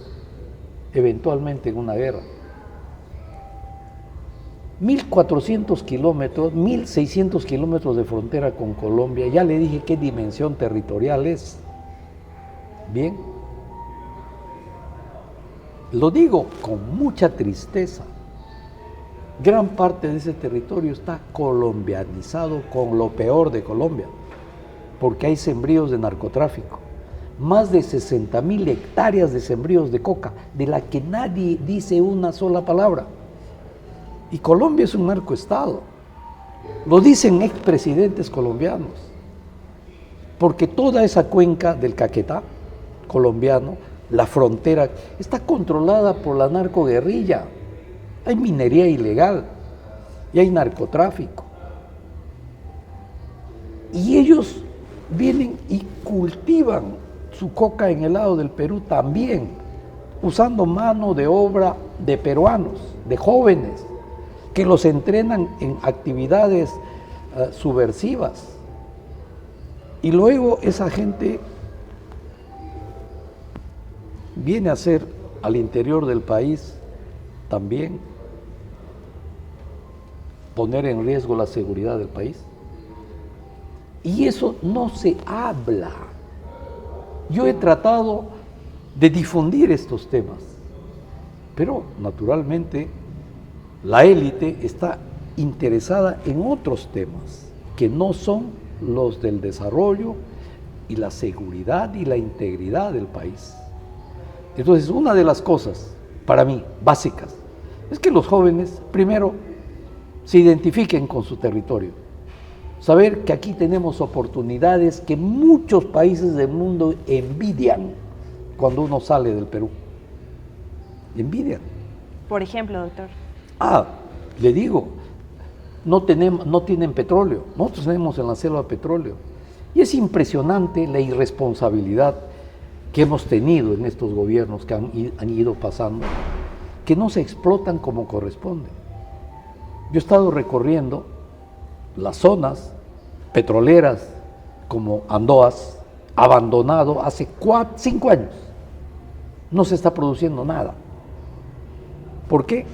eventualmente en una guerra. 1.400 kilómetros, 1.600 kilómetros de frontera con Colombia, ya le dije qué dimensión territorial es. Bien, lo digo con mucha tristeza. Gran parte de ese territorio está colombianizado con lo peor de Colombia, porque hay sembríos de narcotráfico. Más de 60.000 hectáreas de sembríos de coca, de la que nadie dice una sola palabra. Y Colombia es un narcoestado. Lo dicen expresidentes colombianos, porque toda esa cuenca del Caquetá colombiano, la frontera, está controlada por la narcoguerrilla. Hay minería ilegal y hay narcotráfico. Y ellos vienen y cultivan su coca en el lado del Perú también, usando mano de obra de peruanos, de jóvenes, que los entrenan en actividades subversivas. Y luego esa gente viene a hacer al interior del país también poner en riesgo la seguridad del país. Y eso no se habla. Yo he tratado de difundir estos temas, pero naturalmente la élite está interesada en otros temas que no son los del desarrollo y la seguridad y la integridad del país. Entonces, una de las cosas, para mí, básicas, es que los jóvenes, primero, se identifiquen con su territorio. Saber que aquí tenemos oportunidades que muchos países del mundo envidian cuando uno sale del Perú. Envidian. Por ejemplo, doctor. Le digo, no tienen petróleo. Nosotros tenemos en la selva petróleo. Y es impresionante la irresponsabilidad que hemos tenido en estos gobiernos que han ido pasando, que no se explotan como corresponde. Yo he estado recorriendo las zonas petroleras como Andoas, abandonado hace 5 años. No se está produciendo nada. ¿Por qué?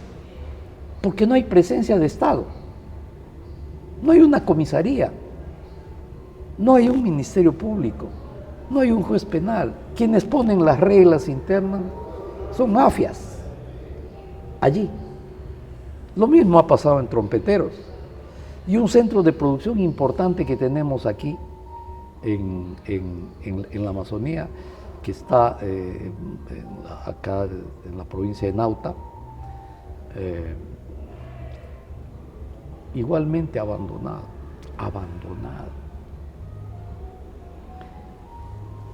Porque no hay presencia de Estado. No hay una comisaría. No hay un ministerio público. No hay un juez penal. Quienes ponen las reglas internas son mafias. Allí. Lo mismo ha pasado en Trompeteros. Y un centro de producción importante que tenemos aquí en la Amazonía, que está acá en la provincia de Nauta, igualmente abandonado.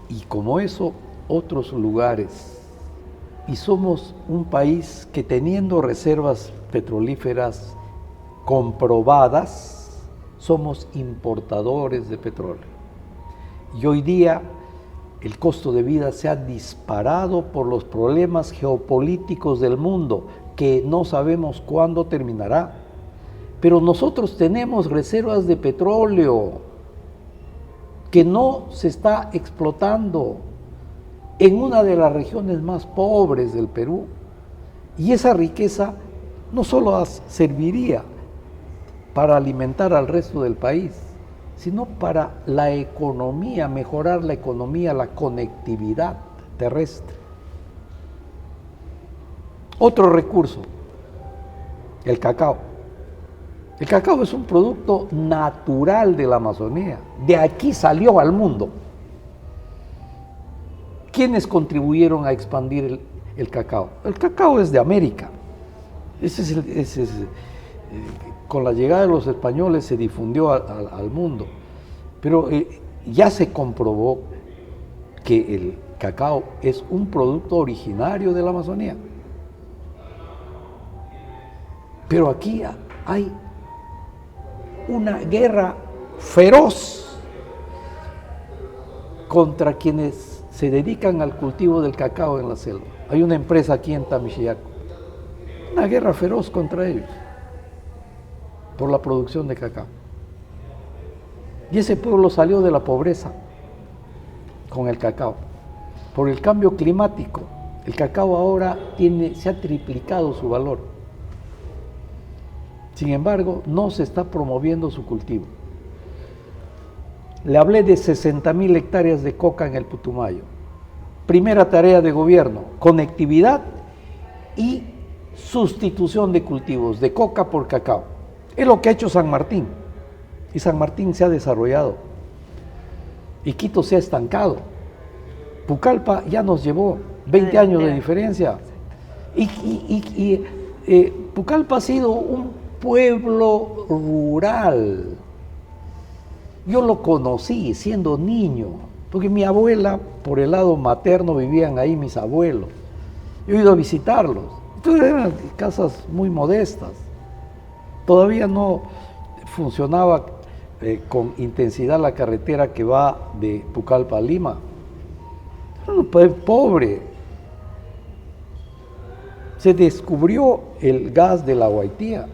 Y como eso, otros lugares. Y somos un país que, teniendo reservas petrolíferas comprobadas, somos importadores de petróleo. Y hoy día el costo de vida se ha disparado por los problemas geopolíticos del mundo, que no sabemos cuándo terminará. Pero nosotros tenemos reservas de petróleo que no se está explotando en una de las regiones más pobres del Perú. Y esa riqueza no solo serviría para alimentar al resto del país, sino para la economía, mejorar la economía, la conectividad terrestre. Otro recurso, el cacao. El cacao es un producto natural de la Amazonía, de aquí salió al mundo. ¿Quiénes contribuyeron a expandir el cacao? El cacao es de América. Con la llegada de los españoles se difundió al mundo, pero ya se comprobó que el cacao es un producto originario de la Amazonía. Pero aquí hay una guerra feroz contra quienes se dedican al cultivo del cacao en la selva. Hay una empresa aquí en Tamixiaco, una guerra feroz contra ellos por la producción de cacao. Y ese pueblo salió de la pobreza con el cacao. Por el cambio climático, el cacao ahora se ha triplicado su valor. Sin embargo, no se está promoviendo su cultivo. Le hablé de 60.000 hectáreas de coca en el Putumayo. Primera tarea de gobierno, conectividad y sustitución de cultivos de coca por cacao. Es lo que ha hecho San Martín. Y San Martín se ha desarrollado. Y Quito se ha estancado. Pucallpa ya nos llevó 20 años de diferencia. Y Pucallpa ha sido un pueblo rural. Yo lo conocí siendo niño, porque mi abuela, por el lado materno, vivían ahí mis abuelos. Yo he ido a visitarlos. Entonces eran casas muy modestas. Todavía no funcionaba con intensidad la carretera que va de Pucallpa a Lima. Era un pueblo pobre. Se descubrió el gas de la Guaitía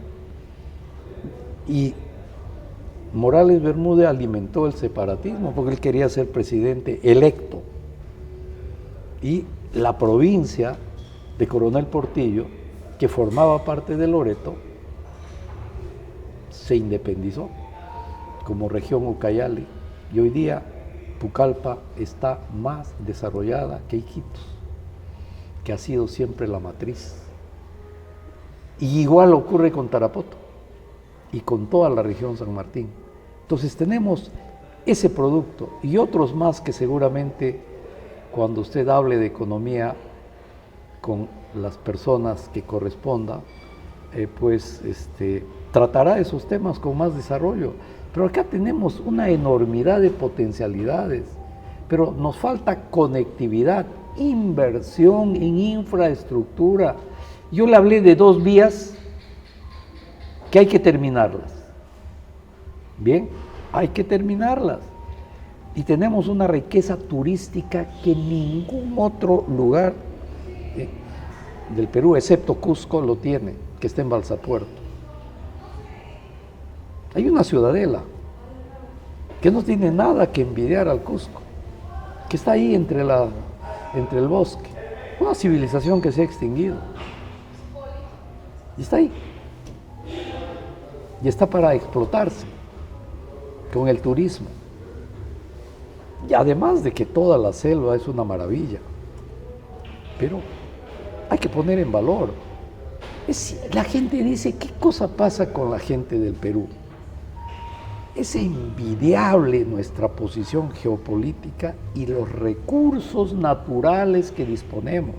y Morales Bermúdez alimentó el separatismo porque él quería ser presidente electo. Y la provincia de Coronel Portillo, que formaba parte de Loreto, se independizó como región Ucayali, y hoy día Pucallpa está más desarrollada que Iquitos, que ha sido siempre la matriz. Y igual ocurre con Tarapoto y con toda la región San Martín. Entonces tenemos ese producto y otros más que seguramente cuando usted hable de economía con las personas que corresponda, tratará esos temas con más desarrollo. Pero acá tenemos una enormidad de potencialidades, pero nos falta conectividad, inversión en infraestructura. Yo le hablé de 2 vías que hay que terminarlas. Bien, hay que terminarlas. Y tenemos una riqueza turística que ningún otro lugar del Perú, excepto Cusco, lo tiene, que está en Balsapuerto. Hay una ciudadela que no tiene nada que envidiar al Cusco, que está ahí entre el bosque, una civilización que se ha extinguido. Y está ahí. Y está para explotarse con el turismo. Y además de que toda la selva es una maravilla. Pero hay que poner en valor. La gente dice, ¿qué cosa pasa con la gente del Perú? Es envidiable nuestra posición geopolítica y los recursos naturales que disponemos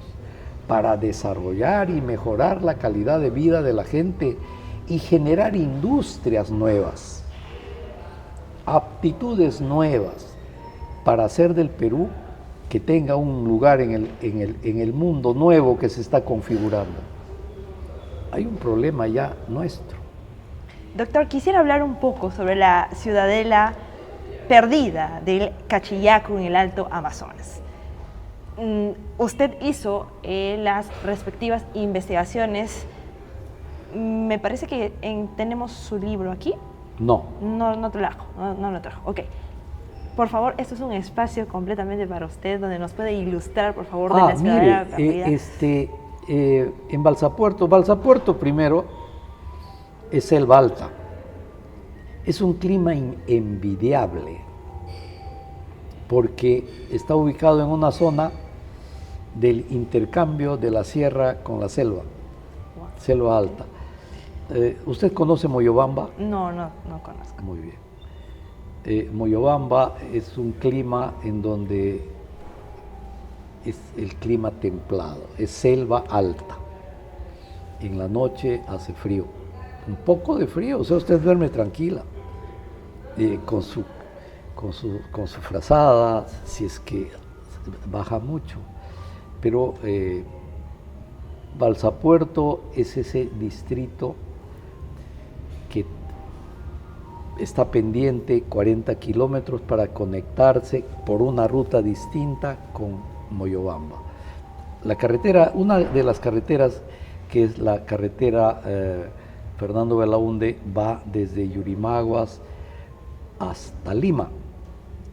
para desarrollar y mejorar la calidad de vida de la gente y generar industrias nuevas, aptitudes nuevas para hacer del Perú que tenga un lugar en el mundo nuevo que se está configurando. Hay un problema ya nuestro. Doctor, quisiera hablar un poco sobre la ciudadela perdida del Cachillaco en el Alto Amazonas. Usted hizo las respectivas investigaciones. Me parece que tenemos su libro aquí. No. No trajo, no lo trajo. Ok. Por favor, esto es un espacio completamente para usted, donde nos puede ilustrar, por favor, de la ciudadela perdida. En Balsapuerto primero es selva alta. Es un clima envidiable, porque está ubicado en una zona del intercambio de la sierra con la selva, selva alta. ¿Usted conoce Moyobamba? No conozco. Muy bien. Moyobamba es un clima en donde es el clima templado, es selva alta. En la noche hace frío, un poco de frío, o sea, usted duerme tranquila, con su frazada, si es que baja mucho. Pero Balsapuerto es ese distrito que está pendiente 40 kilómetros para conectarse por una ruta distinta con Moyobamba. La carretera, una de las carreteras, que es la carretera Fernando Belaúnde, va desde Yurimaguas hasta Lima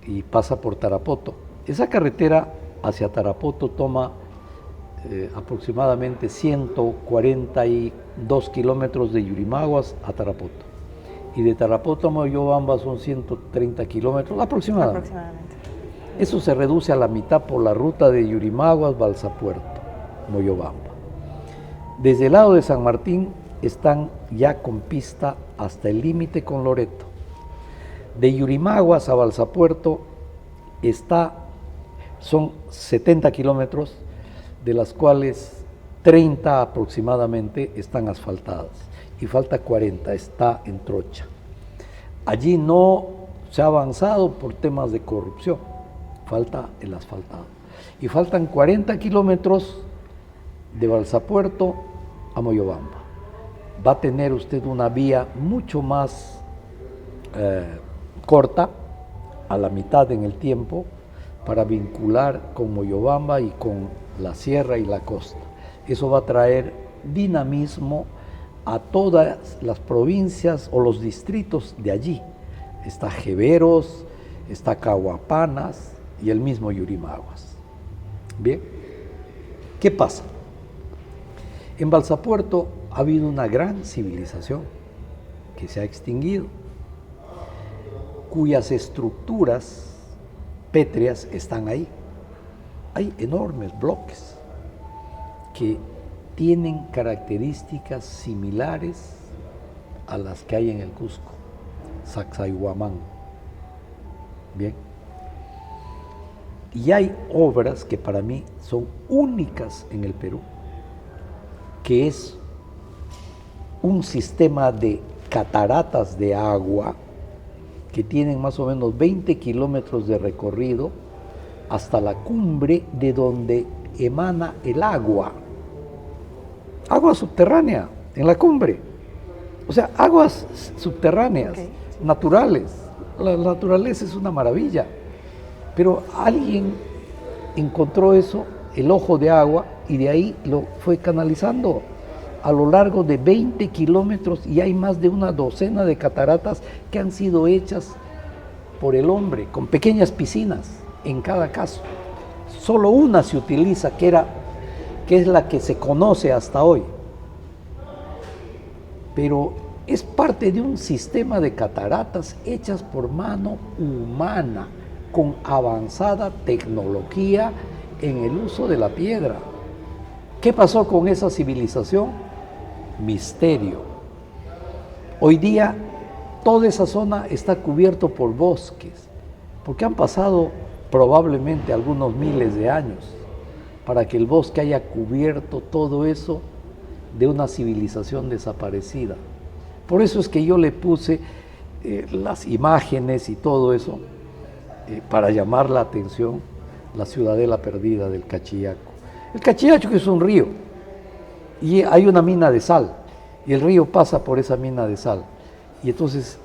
y pasa por Tarapoto. Esa carretera hacia Tarapoto toma aproximadamente 142 kilómetros de Yurimaguas a Tarapoto. Y de Tarapoto a Moyobamba son 130 kilómetros aproximadamente. Eso se reduce a la mitad por la ruta de Yurimaguas, Balsapuerto, Moyobamba. Desde el lado de San Martín están ya con pista hasta el límite con Loreto. De Yurimaguas a Balsapuerto son 70 kilómetros, de las cuales 30 aproximadamente están asfaltadas y falta 40, está en trocha. Allí no se ha avanzado por temas de corrupción, falta el asfaltado. Y faltan 40 kilómetros de Balsapuerto a Moyobamba. Va a tener usted una vía mucho más corta, a la mitad en el tiempo, para vincular con Moyobamba y con la sierra y la costa. Eso va a traer dinamismo a todas las provincias o los distritos de allí. Está Jeveros, está Cahuapanas y el mismo Yurimaguas. Bien, ¿qué pasa? En Balsapuerto ha habido una gran civilización que se ha extinguido, cuyas estructuras pétreas están ahí. Hay enormes bloques que tienen características similares a las que hay en el Cusco, Sacsayhuamán. Bien. Y hay obras que para mí son únicas en el Perú, que es un sistema de cataratas de agua que tienen más o menos 20 kilómetros de recorrido hasta la cumbre de donde emana el agua. Agua subterránea en la cumbre. O sea, aguas subterráneas, naturales. La naturaleza es una maravilla. Pero alguien encontró eso, el ojo de agua, y de ahí lo fue canalizando a lo largo de 20 kilómetros, y hay más de una docena de cataratas que han sido hechas por el hombre, con pequeñas piscinas en cada caso. Solo una se utiliza, que es la que se conoce hasta hoy. Pero es parte de un sistema de cataratas hechas por mano humana, con avanzada tecnología en el uso de la piedra. ¿Qué pasó con esa civilización? Misterio. Hoy día toda esa zona está cubierto por bosques, porque han pasado probablemente algunos miles de años para que el bosque haya cubierto todo eso de una civilización desaparecida. Por eso es que yo le puse las imágenes y todo eso para llamar la atención, la ciudadela perdida del Cachillaco. El Cachillaco es un río y hay una mina de sal y el río pasa por esa mina de sal Y entonces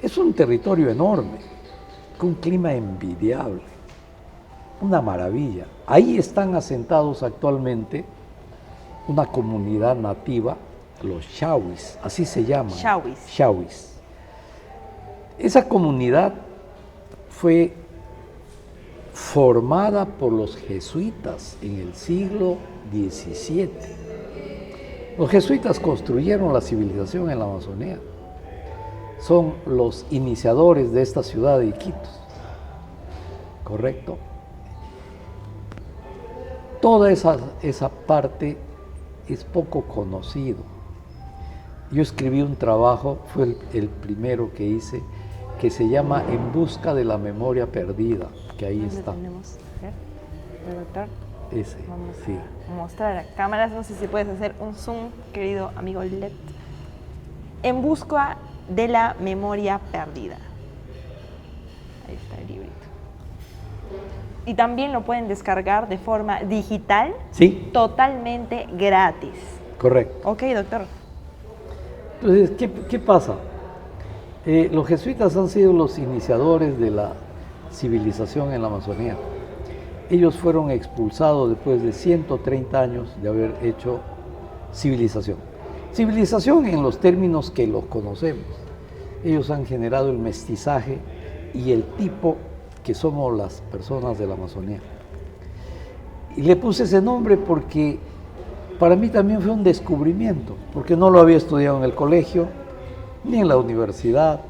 es un territorio enorme, con un clima envidiable, una maravilla. Ahí están asentados actualmente una comunidad nativa, los Shawis, así se llaman. Shawis. Esa comunidad fue formada por los jesuitas en el siglo XVII. Los jesuitas construyeron la civilización en la Amazonía. Son los iniciadores de esta ciudad de Iquitos. ¿Correcto? Toda esa parte es poco conocido. Yo escribí un trabajo, fue el primero que hice, que se llama En busca de la memoria perdida, que ahí está. Tenemos, doctor. Ese, Vamos sí. a mostrar a cámaras, no sé si puedes hacer un zoom, querido amigo LED. En busca de la memoria perdida. Ahí está el librito. Y también lo pueden descargar de forma digital, Sí, totalmente gratis. correcto. Ok, doctor. Entonces, ¿qué pasa? Los jesuitas han sido los iniciadores de la civilización en la Amazonía. Ellos fueron expulsados después de 130 años de haber hecho civilización. Civilización en los términos que los conocemos. Ellos han generado el mestizaje y el tipo que somos las personas de la Amazonía. Y le puse ese nombre porque para mí también fue un descubrimiento, porque no lo había estudiado en el colegio, ni en la universidad.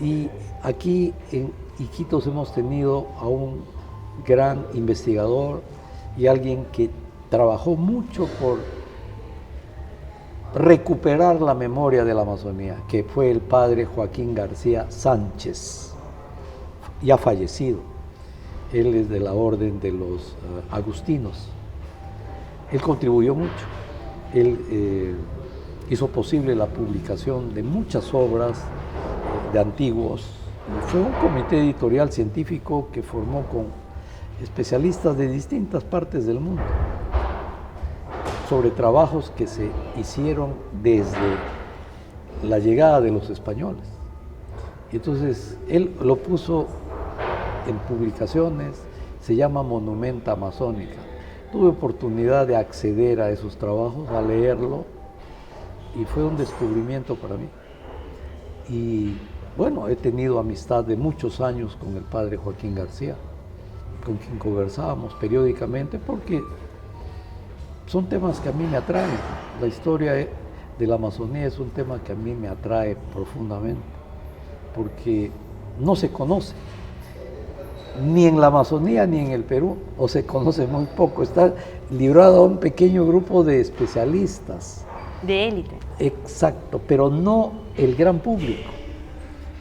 Y aquí en Iquitos hemos tenido a un gran investigador y alguien que trabajó mucho por recuperar la memoria de la Amazonía, que fue el padre Joaquín García Sánchez, ya fallecido. Él es de la orden de los agustinos. Él contribuyó mucho. Él hizo posible la publicación de muchas obras de antiguos. Fue un comité editorial científico que formó con especialistas de distintas partes del mundo sobre trabajos que se hicieron desde la llegada de los españoles. Y entonces él lo puso en publicaciones, se llama Monumenta Amazónica. Tuve oportunidad de acceder a esos trabajos, a leerlo, y fue un descubrimiento para mí. Y bueno, he tenido amistad de muchos años con el padre Joaquín García, con quien conversábamos periódicamente, porque son temas que a mí me atraen. La historia de la Amazonía es un tema que a mí me atrae profundamente, porque no se conoce, ni en la Amazonía ni en el Perú, o se conoce muy poco. Está librado a un pequeño grupo de especialistas. De élite. Exacto, pero no el gran público.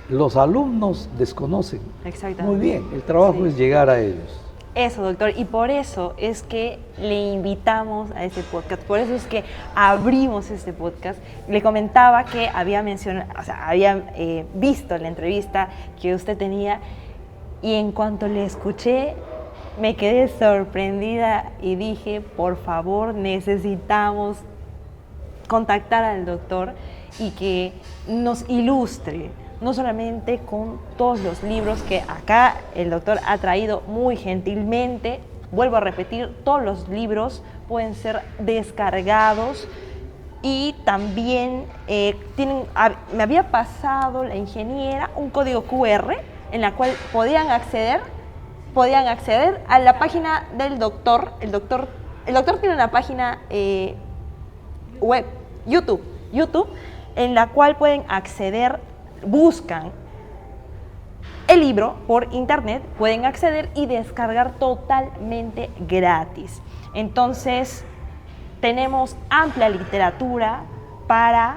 Los alumnos desconocen. Exactamente. Muy bien, el trabajo es llegar a ellos. Eso, doctor, y por eso es que le invitamos a este podcast, por eso es que abrimos este podcast. Le comentaba que había mencionado, o sea, había visto la entrevista que usted tenía, y en cuanto le escuché, me quedé sorprendida y dije, por favor, necesitamos contactar al doctor y que nos ilustre, no solamente con todos los libros que acá el doctor ha traído muy gentilmente. Vuelvo a repetir, todos los libros pueden ser descargados, y también me había pasado la ingeniera un código QR en la cual podían acceder a la página del doctor. El doctor tiene una página web, YouTube, en la cual pueden acceder. Buscan el libro por internet, pueden acceder y descargar totalmente gratis. Entonces, tenemos amplia literatura para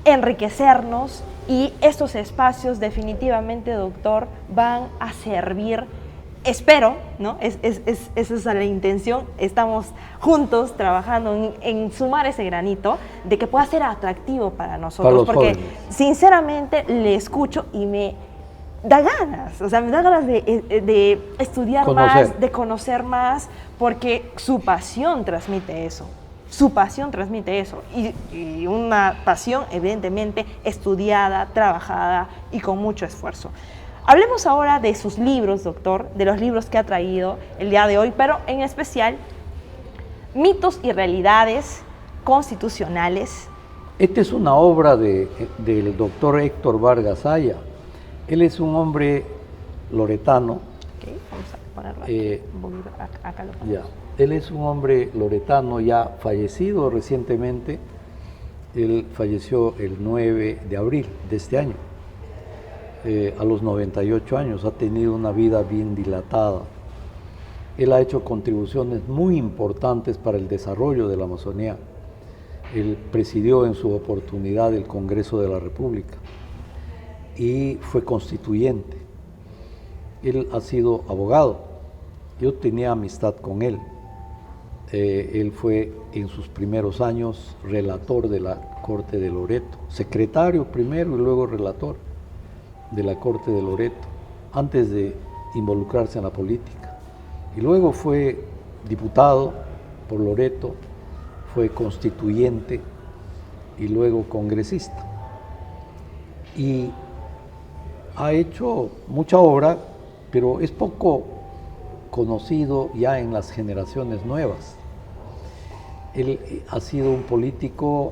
enriquecernos, y estos espacios definitivamente, doctor, van a servir. Espero, ¿no? Esa es la intención. Estamos juntos trabajando en sumar ese granito de que pueda ser atractivo para nosotros, porque jóvenes. Sinceramente le escucho y me da ganas, o sea, me da ganas de estudiar más, de conocer más, porque su pasión transmite eso. su pasión transmite eso, y una pasión evidentemente estudiada, trabajada y con mucho esfuerzo. Hablemos ahora de sus libros, doctor, de los libros que ha traído el día de hoy, pero en especial Mitos y Realidades Constitucionales. Esta es una obra del doctor Héctor Vargas Aya. Él es un hombre loretano. Okay, vamos a ponerlo aquí. Acá lo ponemos. Ya. Él es un hombre loretano ya fallecido recientemente. Él falleció el 9 de abril de este año. A los 98 años, ha tenido una vida bien dilatada. Él ha hecho contribuciones muy importantes para el desarrollo de la Amazonía. Él presidió en su oportunidad el Congreso de la República y fue constituyente. Él ha sido abogado. Yo tenía amistad con él. Él fue en sus primeros años relator de la Corte de Loreto, secretario primero y luego relator de la Corte de Loreto, antes de involucrarse en la política. Y luego fue diputado por Loreto, fue constituyente y luego congresista. Y ha hecho mucha obra, pero es poco conocido ya en las generaciones nuevas. Él ha sido un político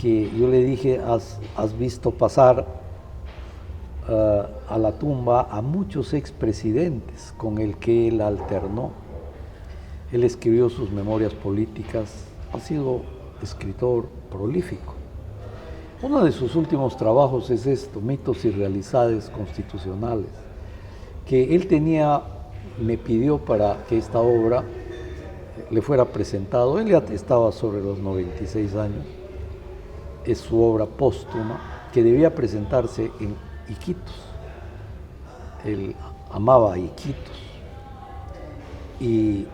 que yo le dije, has visto pasar a la tumba a muchos expresidentes con el que él alternó. Él escribió sus memorias políticas, ha sido escritor prolífico. Uno de sus últimos trabajos es esto, Mitos y Realidades Constitucionales, que él me pidió para que esta obra le fuera presentado. Él ya estaba sobre los 96 años, es su obra póstuma, que debía presentarse en Iquitos. Él amaba a Iquitos y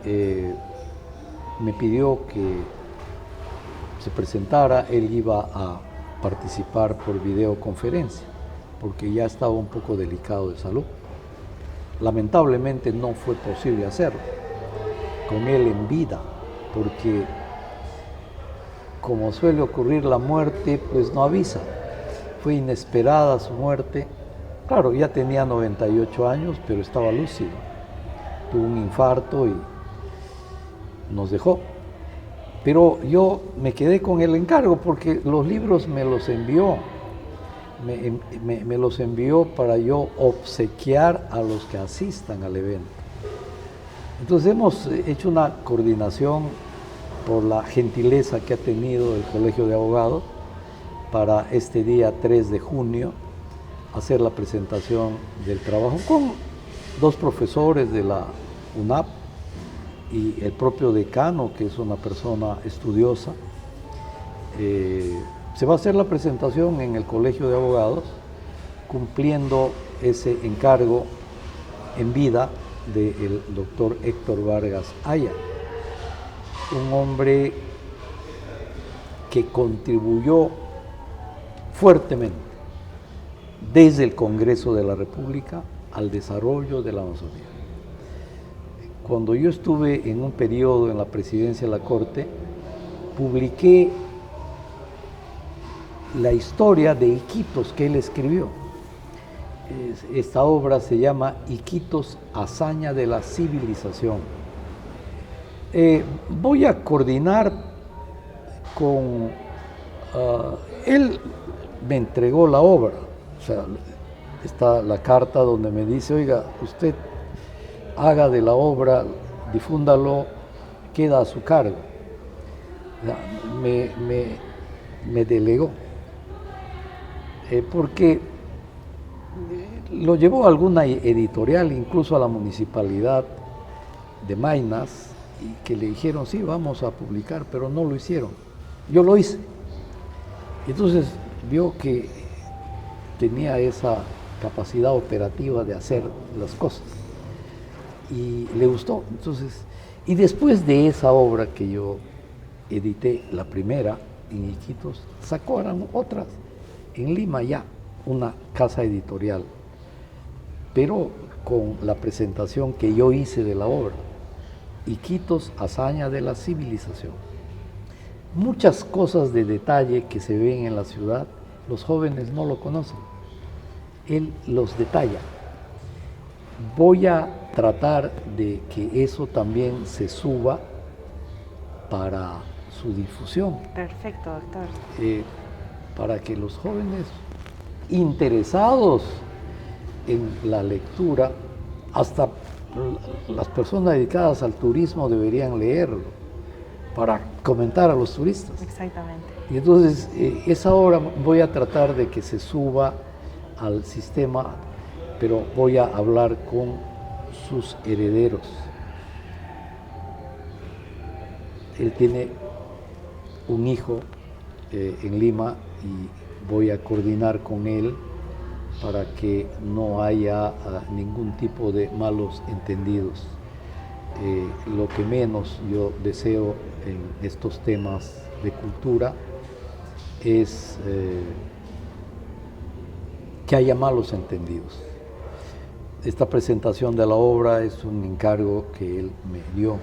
me pidió que se presentara. Él iba a participar por videoconferencia porque ya estaba un poco delicado de salud. Lamentablemente no fue posible hacerlo con él en vida, porque como suele ocurrir, la muerte pues no avisa. Fue inesperada su muerte. Claro, ya tenía 98 años, pero estaba lúcido. Tuvo un infarto y nos dejó. Pero yo me quedé con el encargo porque los libros me los envió. Me los envió para yo obsequiar a los que asistan al evento. Entonces hemos hecho una coordinación por la gentileza que ha tenido el Colegio de Abogados para este día 3 de junio hacer la presentación del trabajo con dos profesores de la UNAP y el propio decano, que es una persona estudiosa. Se va a hacer la presentación en el Colegio de Abogados, cumpliendo ese encargo en vida del doctor Héctor Vargas Aya, un hombre que contribuyó fuertemente desde el Congreso de la República al desarrollo de la Amazonía. Cuando yo estuve en un periodo en la presidencia de la Corte, publiqué la historia de Iquitos que él escribió. Esta obra se llama Iquitos, hazaña de la civilización. Voy a coordinar con... él me entregó la obra, o sea, está la carta donde me dice, oiga, usted haga de la obra, difúndalo, queda a su cargo. Me delegó, porque lo llevó a alguna editorial, incluso a la municipalidad de Maynas, y que le dijeron, sí, vamos a publicar, pero no lo hicieron. Yo lo hice. Entonces vio que tenía esa capacidad operativa de hacer las cosas y le gustó. Entonces, y después de esa obra que yo edité, la primera en Iquitos, sacaron otras en Lima ya, una casa editorial, pero con la presentación que yo hice de la obra, Iquitos, hazaña de la civilización. muchas cosas de detalle que se ven en la ciudad, los jóvenes no lo conocen. Él los detalla. Voy a tratar de que eso también se suba para su difusión. Perfecto, doctor. Para que los jóvenes interesados en la lectura, hasta las personas dedicadas al turismo deberían leerlo para comentar a los turistas. Exactamente. Y entonces esa obra voy a tratar de que se suba al sistema, pero voy a hablar con sus herederos. Él tiene un hijo en Lima y voy a coordinar con él para que no haya ningún tipo de malos entendidos. Lo que menos yo deseo en estos temas de cultura es que haya malos entendidos. Esta presentación de la obra es un encargo que él me dio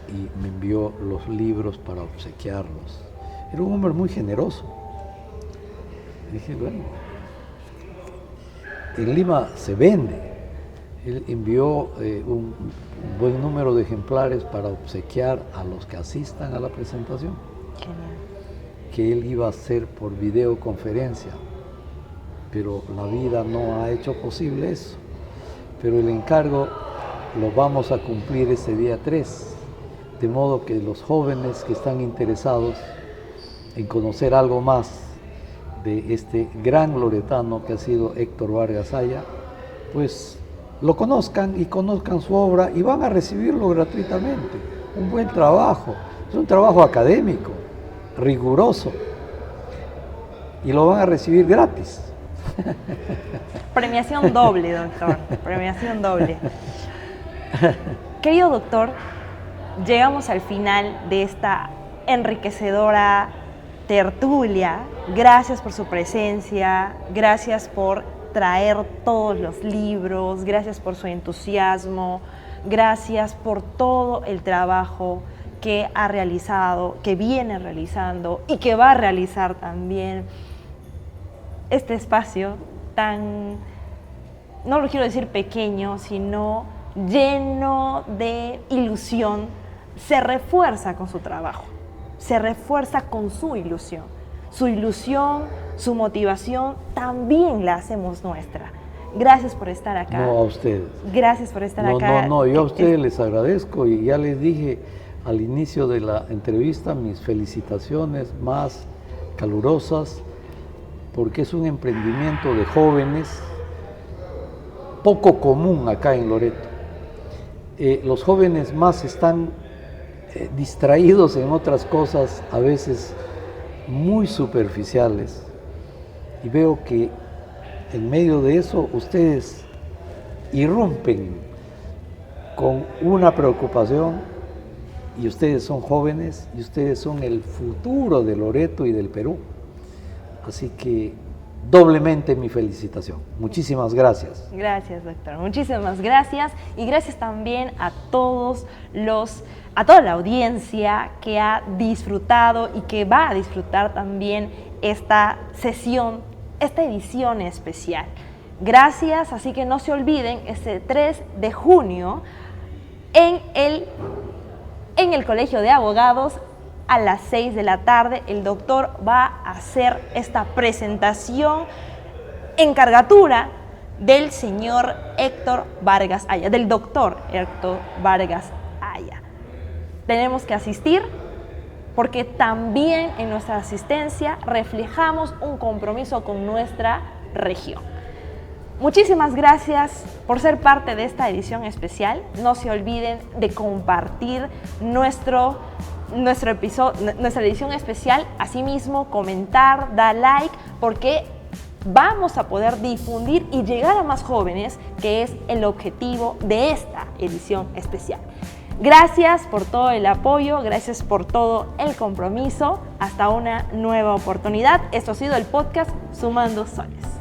y me envió los libros para obsequiarlos. Era un hombre muy generoso. Dije, bueno, en Lima se vende. Él envió un buen número de ejemplares para obsequiar a los que asistan a la presentación. Genial. Que él iba a hacer por videoconferencia, pero la vida no ha hecho posible eso. Pero el encargo lo vamos a cumplir ese día 3, de modo que los jóvenes que están interesados en conocer algo más de este gran loretano que ha sido Héctor Vargas Aya, pues lo conozcan y conozcan su obra y van a recibirlo gratuitamente. Un buen trabajo, es un trabajo académico, riguroso, y lo van a recibir gratis. Premiación doble, doctor, premiación doble. Querido doctor, llegamos al final de esta enriquecedora tertulia. Gracias por su presencia, gracias por traer todos los libros, gracias por su entusiasmo, gracias por todo el trabajo que ha realizado, que viene realizando y que va a realizar también. Este espacio tan, no lo quiero decir pequeño, sino lleno de ilusión, se refuerza con su trabajo, se refuerza con su ilusión. Su motivación también la hacemos nuestra. Gracias por estar acá. No, a ustedes. Gracias por estar acá. No, yo a ustedes les agradezco y ya les dije al inicio de la entrevista mis felicitaciones más calurosas, porque es un emprendimiento de jóvenes poco común acá en Loreto. Los jóvenes más están distraídos en otras cosas, a veces muy superficiales, y veo que en medio de eso ustedes irrumpen con una preocupación, y ustedes son jóvenes y ustedes son el futuro de Loreto y del Perú. Así que doblemente mi felicitación. Muchísimas gracias. Gracias, doctor. Muchísimas gracias. Y gracias también a toda la audiencia que ha disfrutado y que va a disfrutar también esta sesión, esta edición especial. Gracias, así que no se olviden, este 3 de junio en el Colegio de Abogados, a las 6 de la tarde, el doctor va a hacer esta presentación en cargatura del señor Héctor Vargas Aya, del doctor Héctor Vargas Aya. Tenemos que asistir porque también en nuestra asistencia reflejamos un compromiso con nuestra región. Muchísimas gracias por ser parte de esta edición especial. No se olviden de compartir nuestra edición especial, asimismo comentar, dar like, porque vamos a poder difundir y llegar a más jóvenes, que es el objetivo de esta edición especial. Gracias por todo el apoyo, gracias por todo el compromiso. Hasta una nueva oportunidad. Esto ha sido el podcast Sumando Soles.